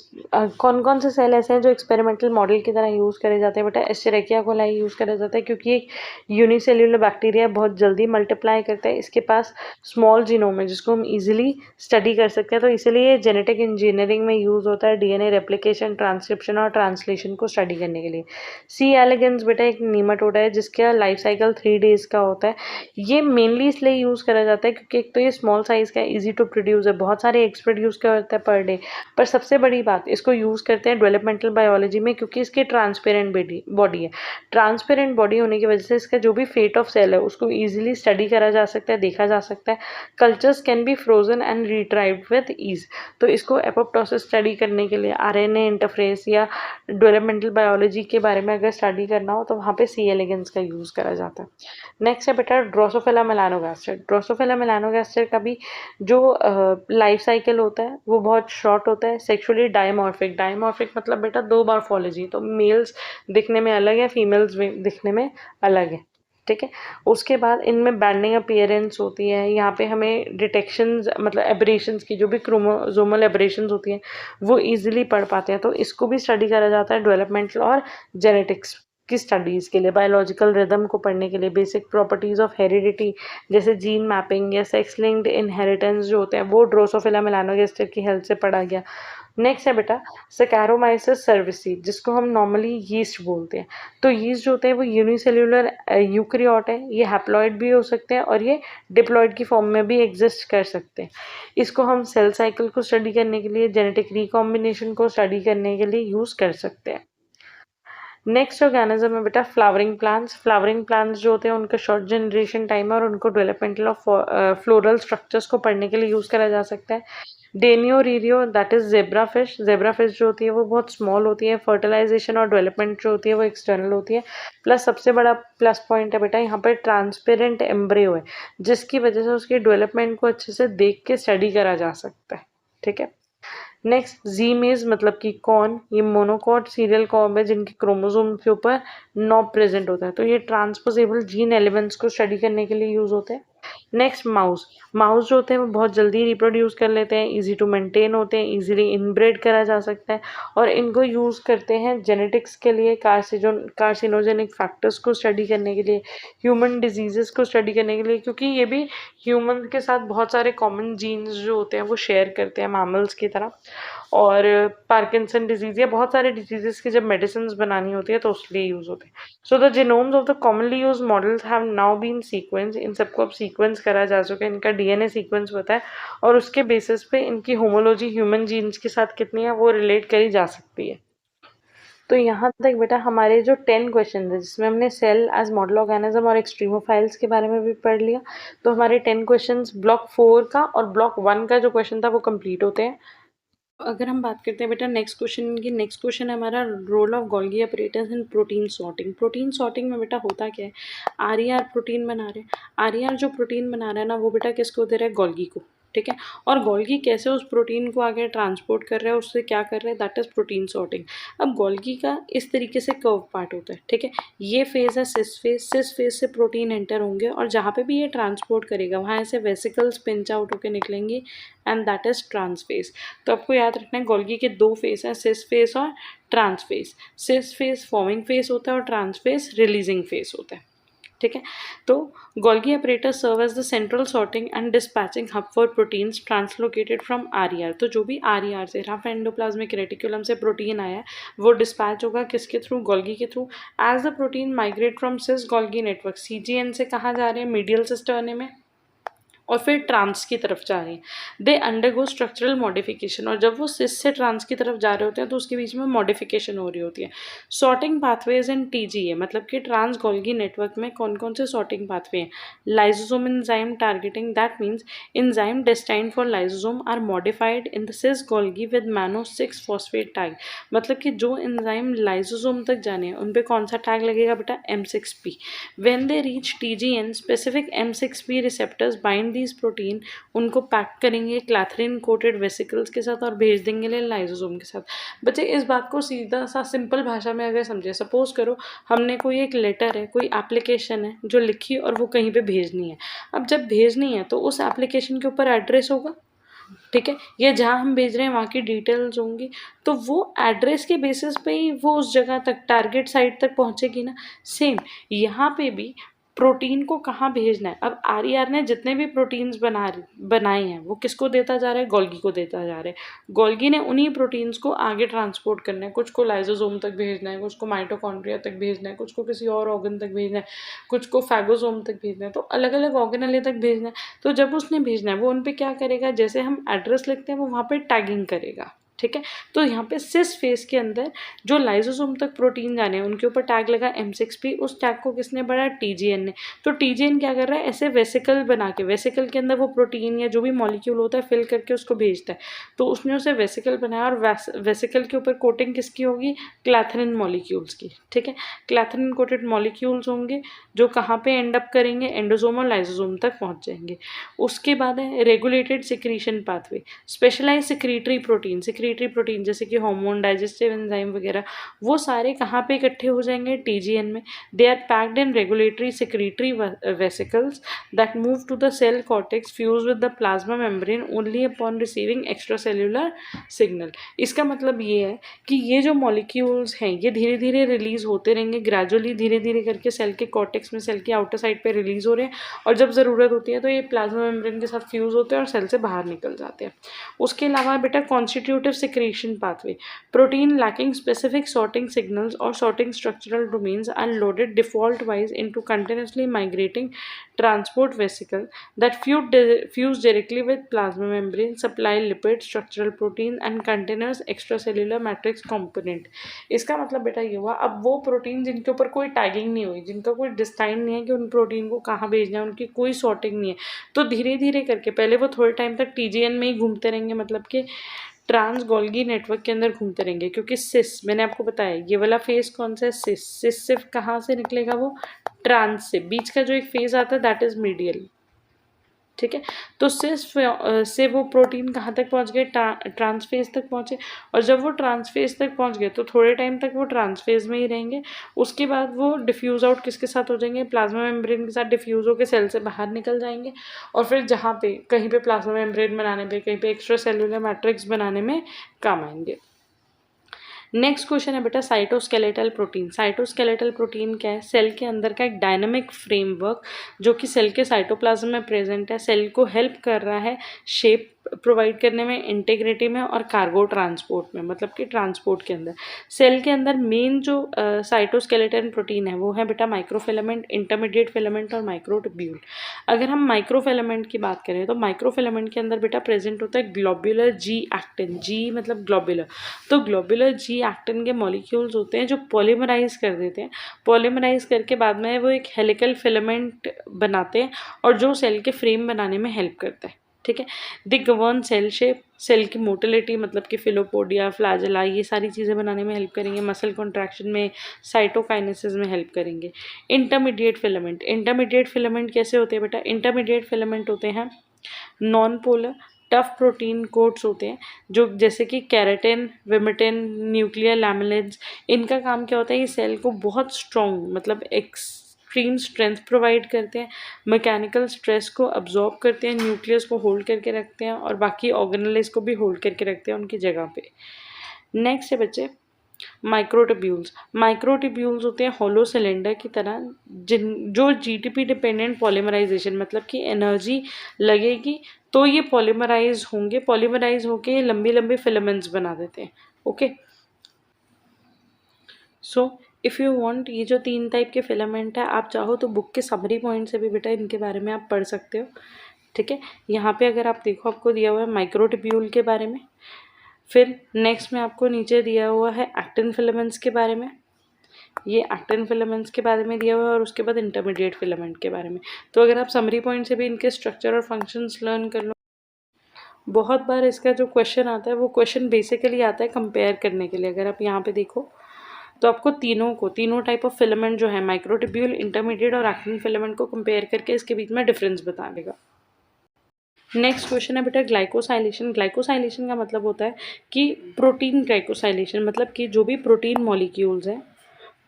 कौन कौन से सेल ऐसे हैं जो एक्सपेरिमेंटल मॉडल की तरह यूज़ करे जाते हैं? बेटा एस्चेरिचिया कोलाई यूज़ करा जाता है, क्योंकि एक यूनिसेल्युलर बैक्टीरिया बहुत जल्दी मल्टीप्लाई करता है, इसके पास स्मॉल जीनोम है जिसको हम इजीली स्टडी कर सकते हैं, तो इसलिए जेनेटिक इंजीनियरिंग में यूज़ होता है डीएनए रेप्लिकेशन, ट्रांसक्रिप्शन और ट्रांसलेशन को स्टडी करने के लिए। सी एलिगेंस बेटा एक नीमाटोडा है जिसका लाइफ साइकिल 3 डेज का होता है। ये मेनली इसलिए यूज़ करा जाता है क्योंकि एक तो ये स्मॉल साइज़ का है, ईजी टू प्रोड्यूस है, बहुत सारे एग्स प्रोड्यूस करता है पर डे। पर सबसे बड़ी बात, इसको यूज़ करते हैं डेवलपमेंटल बायोलॉजी में, क्योंकि इसकी ट्रांसपेरेंट बॉडी है। ट्रांसपेरेंट बॉडी होने की वजह से इसका जो भी फेट ऑफ सेल है उसको ईजिली स्टडी करा जा सकता है, देखा जा सकता है। Cultures can be frozen and retrieved with ease. तो इसको एपोप्टोसिस स्टडी करने के लिए, आरएनए इंटरफेस या डेवलपमेंटल बायोलॉजी के बारे में अगर स्टडी करना हो तो वहाँ पे सी एलिगेंस का यूज़ करा जाता है। नेक्स्ट है बेटा ड्रोसोफिला मेलानोगास्टर। ड्रोसोफिला मेलानोगास्टर का भी जो लाइफ साइकिल होता है वो बहुत शॉर्ट होता है। Sexually dimorphic. डायमॉर्फिक मतलब बेटा 2 मॉर्फोलॉजी, तो मेल्स दिखने में अलग है, फीमेल्स दिखने में अलग है, ठीक है। उसके बाद इनमें बैंडिंग अपीयरेंस होती है। यहाँ पे हमें डिटेक्शंस मतलब एब्रेशंस की, जो भी क्रोमोसोमल एब्रेशंस होती हैं वो इजीली पढ़ पाते हैं, तो इसको भी स्टडी करा जाता है डेवलपमेंटल और जेनेटिक्स की स्टडीज़ के लिए, बायोलॉजिकल रिदम को पढ़ने के लिए, बेसिक प्रॉपर्टीज़ ऑफ हेरिडिटी जैसे जीन मैपिंग या सेक्स लिंक्ड इनहेरिटेंस जो होते हैं वो ड्रोसोफिला मेलानोगास्टर की हेल्प से पढ़ा गया। नेक्स्ट है बेटा सैकेरोमाइसिस सर्विसी, जिसको हम नॉर्मली यीस्ट बोलते हैं। तो यीस्ट जो होते हैं वो यूनिसेल्युलर यूकैरियोट है, ये हैप्लॉइड भी हो सकते हैं और ये डिप्लॉइड की फॉर्म में भी एग्जिस्ट कर सकते हैं। इसको हम सेल साइकिल को स्टडी करने के लिए, जेनेटिक रिकॉम्बिनेशन को स्टडी करने के लिए यूज़ कर सकते हैं। नेक्स्ट ऑर्गेनिज्म है बेटा फ्लावरिंग प्लांट्स। फ्लावरिंग प्लांट्स जो होते हैं उनका शॉर्ट जनरेशन टाइम है और उनको डेवलपमेंटल ऑफ फ्लोरल स्ट्रक्चर्स को पढ़ने के लिए यूज़ करा जा सकता है। Danio rerio that is zebra fish. Zebra fish जो होती है वो बहुत स्मॉल होती है, फर्टिलाइजेशन और डेवलपमेंट जो होती है वो एक्सटर्नल होती है। प्लस सबसे बड़ा प्लस पॉइंट है बेटा यहाँ पर ट्रांसपेरेंट एम्ब्रियो है, जिसकी वजह से उसकी डेवलपमेंट को अच्छे से देख के स्टडी करा जा सकता है, ठीक है। नेक्स्ट जीमेज मतलब कि कॉर्न, ये मोनोकॉट सीरियल कॉर्ब है जिनके क्रोमोसोम के ऊपर नॉब प्रेजेंट होता है, तो ये ट्रांसपोजेबल जीन एलिमेंट्स को स्टडी करने के लिए यूज होते हैं। Next mouse. माउस जो होते हैं वो बहुत जल्दी रिप्रोड्यूस कर लेते हैं, इजी टू मेंटेन होते हैं, इजीली इनब्रेड करा जा सकता है, और इनको यूज़ करते हैं जेनेटिक्स के लिए, कार्सिनोजेनिक फैक्टर्स को स्टडी करने के लिए, ह्यूमन डिजीजेस को स्टडी करने के लिए, क्योंकि ये भी ह्यूमन के साथ बहुत सारे कॉमन जीन्स जो होते हैं वो शेयर करते हैं मैमल्स की तरह। और पार्किंसन डिजीज़ या बहुत सारे डिजीज़ेस की जब मेडिसिन्स बनानी होती है तो उसके लिए यूज़ होते हैं। So the genomes of the commonly used models have now been sequence, इन सबको अब सीक्वेंस करा जा चुका है, इनका डीएनए सीक्वेंस होता है और उसके बेसिस पे इनकी होमोलॉजी ह्यूमन जीन्स के साथ कितनी है वो रिलेट करी जा सकती है। तो यहाँ तक बेटा हमारे जो 10 क्वेश्चन है जिसमें हमने सेल एज मॉडल ऑर्गेनिज्म और एक्सट्रीमोफाइल्स के बारे में भी पढ़ लिया, तो हमारे 10 क्वेश्चंस ब्लॉक 4 का और ब्लॉक 1 का जो क्वेश्चन था वो कंप्लीट होते हैं। अगर हम बात करते हैं बेटा नेक्स्ट क्वेश्चन की, नेक्स्ट क्वेश्चन है हमारा role of Golgi operators in protein sorting. Protein sorting में बेटा होता क्या है, आरईआर प्रोटीन बना रहे हैं, आरईआर जो प्रोटीन बना रहा है ना वो बेटा किसको दे रहा है, गोल्गी को, ठीक है। और गोल्गी कैसे उस प्रोटीन को आगे ट्रांसपोर्ट कर रहा है, उससे क्या कर रहा है, दैट इज प्रोटीन सॉर्टिंग। अब गोल्गी का इस तरीके से कर्व पार्ट होता है, ठीक है। ये फेज है सिस फेज, सिस फेज से प्रोटीन एंटर होंगे और जहाँ पे भी ये ट्रांसपोर्ट करेगा वहाँ ऐसे वेसिकल्स पिंच आउट होकर निकलेंगे एंड दैट इज ट्रांसफेज। तो आपको याद रखना है गोल्गी के दो फेज हैं, सिस फेज और ट्रांसफेज। सिस फेज फॉर्मिंग फेज होता है और ट्रांसफेज रिलीजिंग फेज होता है, ठीक है। तो Golgi operator serve as the central sorting and dispatching hub for proteins translocated from RER. तो जो भी आरईआर से रफ एंडोप्लाज्मिक रेटिकुलम से प्रोटीन आया है वो डिस्पैच होगा किसके थ्रू, गोल्गी के through. As the protein migrate from cis Golgi network, CGN से कहाँ जा रहे हैं, मीडियल सिस्टर्ने में, और फिर ट्रांस की तरफ जा रहे हैं, दे अंडरगो स्ट्रक्चरल मॉडिफिकेशन। और जब वो सिस से ट्रांस की तरफ जा रहे होते हैं तो उसके बीच में मॉडिफिकेशन हो रही होती है। सॉर्टिंग पाथवेज इन टीजीए, मतलब कि ट्रांस गोल्गी नेटवर्क में कौन कौन से सॉर्टिंग पाथवे हैं, lysosome enzyme targeting, that means enzyme destined for lysosome are modified in the cis Golgi with mannose 6 phosphate tag. मतलब कि जो एंजाइम लाइसोसोम तक जाने हैं उन पे कौन सा टैग लगेगा बेटा, M6P। When they reach TGN specific M6P receptors bind these protein, उनको पैक करेंगे क्लैथरीन कोटेड वेसिकल्स के साथ और भेज देंगे लाइसोसोम के साथ। बच्चे इस बात को सीधा सा सिंपल भाषा में अगर समझे, सपोज करो हमने कोई एक लेटर है, कोई एप्लीकेशन है जो लिखी और वो कहीं पे भेजनी है। अब जब भेजनी है तो उस एप्लीकेशन के ऊपर एड्रेस होगा, ठीक है, ये जहाँ हम भेज रहे हैं वहाँ की डिटेल्स होंगी, तो वो एड्रेस के बेसिस पे ही वो उस जगह तक टारगेट साइट तक पहुँचेगी ना। सेम यहाँ पे भी प्रोटीन को कहाँ भेजना है। अब आरईआर ने जितने भी प्रोटीन्स बनाए हैं वो किसको देता जा रहा है, गोल्गी को देता जा रहा है। गोल्गी ने उन्हीं प्रोटीन्स को आगे ट्रांसपोर्ट करना है, कुछ को लाइसोसोम तक भेजना है, कुछ को माइटोकॉन्ड्रिया तक भेजना है, कुछ को किसी और ऑर्गन तक भेजना है, कुछ को फैगोसोम तक भेजना है, तो अलग अलग ऑर्गेनले तक भेजना है। तो जब उसने भेजना है वो उन पर क्या करेगा, जैसे हम एड्रेस लिखते हैं वो वहाँ पर टैगिंग करेगा, ठीक है। तो यहाँ पे सिस फेस के अंदर जो लाइसोसोम तक प्रोटीन जाने हैं उनके ऊपर टैग लगा M6P, उस टैग को किसने बढ़ाया, टीजीएन ने। तो टीजीएन क्या कर रहा है, ऐसे वेसिकल बना के, वेसिकल के अंदर वो प्रोटीन या जो भी मॉलिक्यूल होता है फिल करके उसको भेजता है। तो उसने उसे वेसिकल बनाया और वेसिकल के ऊपर कोटिंग किसकी होगी, क्लैथरिन मॉलिक्यूल्स की, ठीक है। क्लैथरिन कोटेड मॉलिक्यूल्स होंगे जो कहाँ पे एंड अप करेंगे, एंडोसोम और लाइसोसोम तक पहुँच जाएंगे। उसके बाद है regulated secretion pathway, specialise secretory protein, secretory protein जैसे कि हार्मोन, डाइजेस्टिव एंजाइम वगैरह, वो सारे कहाँ पे इकट्ठे हो जाएंगे, टीजीएन में। They are packed in regulatory secretory vesicles that move to the cell cortex fuse with the plasma membrane only upon receiving extra cellular signal. इसका मतलब ये है कि ये जो मॉलिक्यूल्स हैं ये धीरे धीरे रिलीज होते रहेंगे, ग्रेजुअली धीरे धीरे करके सेल के कॉर्टेक्स में, सेल की आउटर साइड पे रिलीज हो रहे हैं, और जब ज़रूरत होती है तो ये प्लाज्मा मेम्ब्रेन के साथ फ्यूज होते हैं और सेल से बाहर निकल जाते हैं। उसके अलावा बेटा constitutive secretion pathway, protein lacking specific sorting signals or sorting structural domains are loaded default wise into continuously migrating transport vesicle that fuse directly with plasma membrane, supply lipid, structural protein and continuous extracellular matrix component। इसका मतलब बेटा ये हुआ, अब वो protein जिनके ऊपर कोई टैगिंग नहीं हुई, जिनका कोई डिस्टाइन नहीं है कि उन प्रोटीन को कहाँ भेजना है, उनकी कोई सॉर्टिंग नहीं है, तो धीरे धीरे करके पहले वो थोड़े टाइम तक टीजीएन में ही घूमते रहेंगे, मतलब कि ट्रांस गोल्गी नेटवर्क के अंदर घूमते रहेंगे, क्योंकि सिस मैंने आपको बताया ये वाला फेज कौन सा है, सिस। सिस सिर्फ कहाँ से निकलेगा, वो ट्रांस से। बीच का जो एक फेज आता है दैट इज मीडियल, ठीक है। तो सिस से वो प्रोटीन कहाँ तक पहुँच गए, ट्रांसफेज तक पहुँचे, और जब वो ट्रांसफेज तक पहुँच गए तो थोड़े टाइम तक वो ट्रांसफेज में ही रहेंगे। उसके बाद वो डिफ्यूज़ आउट किसके साथ हो जाएंगे, प्लाज्मा मेम्ब्रेन के साथ डिफ्यूज़ होकर सेल से बाहर निकल जाएंगे, और फिर जहाँ पे कहीं पे प्लाज्मा मेम्ब्रेन बनाने पे, कहीं पे एक्स्ट्रा सेलुलर मैट्रिक्स बनाने में काम आएंगे। नेक्स्ट क्वेश्चन है बेटा साइटोस्केलेटल प्रोटीन। साइटोस्केलेटल प्रोटीन क्या है, सेल के अंदर का एक डायनामिक फ्रेमवर्क जो कि सेल के साइटोप्लाज्म में प्रेजेंट है, सेल को हेल्प कर रहा है शेप प्रोवाइड करने में, इंटीग्रिटी में और कार्गो ट्रांसपोर्ट में, मतलब कि ट्रांसपोर्ट के अंदर। सेल के अंदर मेन जो साइटोस्केलेटन प्रोटीन है वो है बेटा माइक्रोफिलामेंट, इंटरमीडिएट फिलामेंट और माइक्रोट्यूब्यूल। अगर हम माइक्रोफिलामेंट की बात करें तो माइक्रोफिलामेंट के अंदर बेटा प्रेजेंट होता है ग्लोब्यूलर जी एक्टिन, जी मतलब ग्लोब्यूलर। तो ग्लोब्यूलर जी एक्टिन के मॉलिक्यूल्स होते हैं जो पॉलीमराइज कर देते हैं, पॉलीमराइज करके बाद में वो एक हेलिकल फिलामेंट बनाते हैं और जो सेल के फ्रेम बनाने में हेल्प करता है। ठीक है, दे गवर्न सेल शेप, सेल की मोटिलिटी मतलब कि फिलोपोडिया, फ्लैजेला, ये सारी चीज़ें बनाने में हेल्प करेंगे, मसल कॉन्ट्रैक्शन में, साइटोकाइनेसिस में हेल्प करेंगे। इंटरमीडिएट फिलामेंट, इंटरमीडिएट फिलामेंट कैसे होते हैं बेटा? इंटरमीडिएट फिलामेंट होते हैं non polar tough protein quotes होते हैं, जो जैसे कि कैरेटिन, विमेटिन, न्यूक्लियर लैमिनिड्स। इनका काम क्या होता है? ये सेल को बहुत स्ट्रॉन्ग मतलब एक्सट्रीम स्ट्रेंथ प्रोवाइड करते हैं, मैकेनिकल स्ट्रेस को अब्जॉर्ब करते हैं, न्यूक्लियस को होल्ड करके रखते हैं और बाकी ऑर्गेनेल्स को भी होल्ड करके रखते हैं उनकी जगह पे। नेक्स्ट है बच्चे माइक्रोट्यूब्यूल्स। माइक्रोट्यूब्यूल्स होते हैं होलो सिलेंडर की तरह, जो जीटीपी डिपेंडेंट पॉलीमराइजेशन मतलब कि एनर्जी लगेगी तो ये पॉलीमराइज होंगे, पॉलीमराइज होके लंबी लंबी फिलामेंट्स बना देते हैं। Okay, so if you want, ये जो 3 टाइप के फिलामेंट है, आप चाहो तो बुक के समरी पॉइंट से भी बेटा इनके बारे में आप पढ़ सकते हो। ठीक है, यहाँ पे अगर आप देखो आपको दिया हुआ है माइक्रोट्यूब्यूल के बारे में, फिर नेक्स्ट में आपको नीचे दिया हुआ है एक्टिन फिलामेंट्स के बारे में, ये एक्टिन फिलामेंट्स के बारे में दिया हुआ है और उसके बाद इंटरमीडिएट फिलामेंट के बारे में। तो अगर आप समरी पॉइंट से भी इनके स्ट्रक्चर और फंक्शंस लर्न कर लो। बहुत बार इसका जो क्वेश्चन आता है वो क्वेश्चन बेसिकली आता है कंपेयर करने के लिए। अगर आप यहाँ पे देखो तो आपको तीनों टाइप ऑफ फिलामेंट जो है माइक्रोट्यूब्यूल, इंटरमीडिएट और एक्टिन फिलामेंट को कंपेयर करके इसके बीच में डिफरेंस बता देगा। नेक्स्ट क्वेश्चन है बेटा ग्लाइकोसाइलेशन। ग्लाइकोसाइलेशन का मतलब होता है कि प्रोटीन ग्लाइकोसाइलेशन, मतलब कि जो भी प्रोटीन मॉलिक्यूल्स हैं,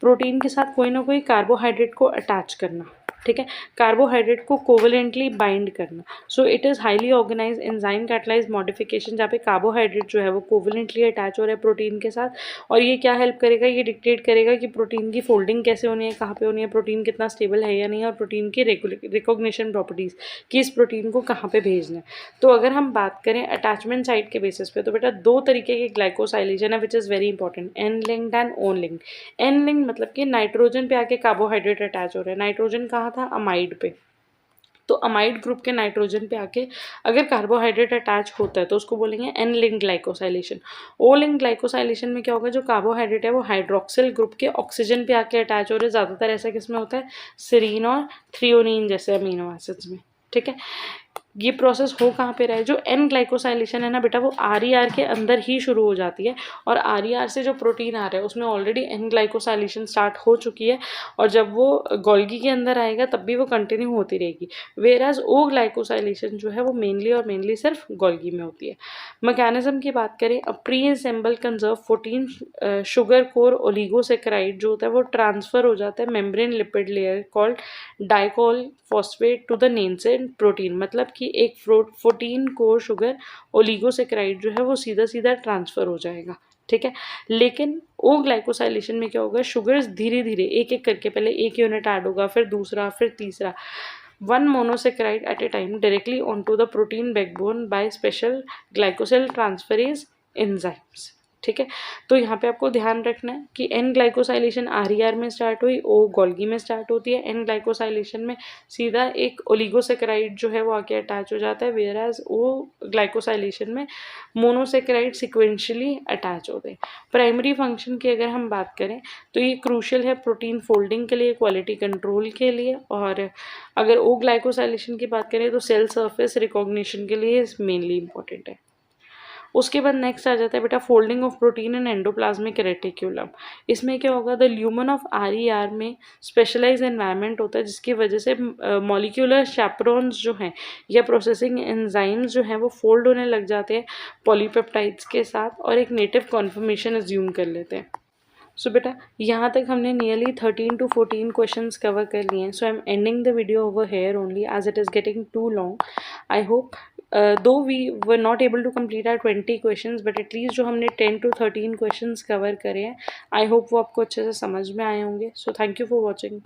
प्रोटीन के साथ कोई ना कोई कार्बोहाइड्रेट को अटैच करना। ठीक है, कार्बोहाइड्रेट को कोवलेंटली बाइंड करना। So it is highly organise enzyme catalyse modification, जहाँ पे कार्बोहाइड्रेट जो है वो कोवलेंटली अटैच हो रहा है प्रोटीन के साथ। और ये क्या हेल्प करेगा? ये डिक्टेट करेगा कि प्रोटीन की फोल्डिंग कैसे होनी है, कहाँ पे होनी है, प्रोटीन कितना स्टेबल है या नहीं, और प्रोटीन की रिकॉग्निशन प्रॉपर्टीज़ कि इस प्रोटीन को कहाँ पे भेजना है। तो अगर हम बात करें अटैचमेंट साइट के बेसिस पे, तो बेटा 2 तरीके के ग्लाइकोसाइलेशन है which is very important, N linked and O linked. N linked मतलब कि नाइट्रोजन पे आके कार्बोहाइड्रेट अटैच हो रहा है। नाइट्रोजन कहाँ था? अमाइड पे। तो अमाइड ग्रुप के नाइट्रोजन पे आके अगर कार्बोहाइड्रेट अटैच होता है तो उसको बोलेंगे N linked glycosylation. O linked glycosylation में क्या होगा? जो कार्बोहाइड्रेट है वो हाइड्रोक्सिल ग्रुप के ऑक्सीजन पे आके अटैच हो रहे हैं। ज़्यादातर ऐसा किसमें होता है? सेरीन और थ्रियोनीन जैसे अमीनो एसिड्स में। ठीक है, ये प्रोसेस हो कहाँ पे रहा है? जो एन ग्लाइकोसाइलेशन है ना बेटा, वो आर के अंदर ही शुरू हो जाती है और आर से जो प्रोटीन आ रहा है उसमें ऑलरेडी एन ग्लाइकोसाइलेशन स्टार्ट हो चुकी है और जब वो गोल्गी के अंदर आएगा तब भी वो कंटिन्यू होती रहेगी। वेराज ओ ग्लाइकोसाइलेशन जो है वो मेनली सिर्फ गोल्गी में होती है। मैकेनिज्म की बात करें, pre assemble conserve 14 sugar core oligosaccharide जो होता है वो ट्रांसफर हो जाता है membrane lipid layer called dolichol phosphate to the nascent protein. मतलब कि एक 14 कोर शुगर ओलिगोसेकेराइड जो है वो सीधा सीधा ट्रांसफर हो जाएगा। ठीक है, लेकिन ओ ग्लाइकोसाइलेशन में क्या होगा? शुगर्स धीरे धीरे एक एक करके, पहले एक यूनिट ऐड होगा, फिर दूसरा, फिर तीसरा, 1 monosaccharide at a time directly onto the protein backbone by special glycosyl transferase enzymes. ठीक है, तो यहाँ पे आपको ध्यान रखना है कि एन ग्लाइकोसाइलेशन आर में स्टार्ट हुई, ओ गोल्गी में स्टार्ट होती है। एन ग्लाइकोसाइलेशन में सीधा एक ओलिगोसेकेराइड जो है वो आके अटैच हो जाता है, वेयरएज ओ ग्लाइकोसाइलेशन में मोनोसेकेराइड सिक्वेंशियली अटैच होते हैं। प्राइमरी फंक्शन की अगर हम बात करें तो ये क्रूशियल है प्रोटीन फोल्डिंग के लिए, क्वालिटी कंट्रोल के लिए, और अगर ओ ग्लाइकोसाइलेशन की बात करें तो सेल सरफेस रिकॉग्निशन के लिए मेनली इंपॉर्टेंट है। उसके बाद नेक्स्ट आ जाता है बेटा folding of protein in endoplasmic reticulum. इसमें क्या होगा? द ल्यूमन ऑफ आर में स्पेशलाइज एनवायरनमेंट होता है जिसकी वजह से मॉलिक्यूलर चैपरॉन्स जो हैं या प्रोसेसिंग एंजाइम्स जो हैं वो फोल्ड होने लग जाते हैं पॉलीपेप्टाइड्स के साथ और एक नेटिव कॉन्फर्मेशन एज्यूम कर लेते हैं। सो बेटा यहाँ तक हमने नियरली 13 to 14 क्वेश्चंस कवर कर लिए हैं। So I am ending the video over here only as it is getting too long. I hope though we were not able to complete our 20 questions but at least जो हमने 10 to 13 questions cover करे हैं, I hope वो आपको अच्छे से समझ में आए होंगे। So thank you for watching.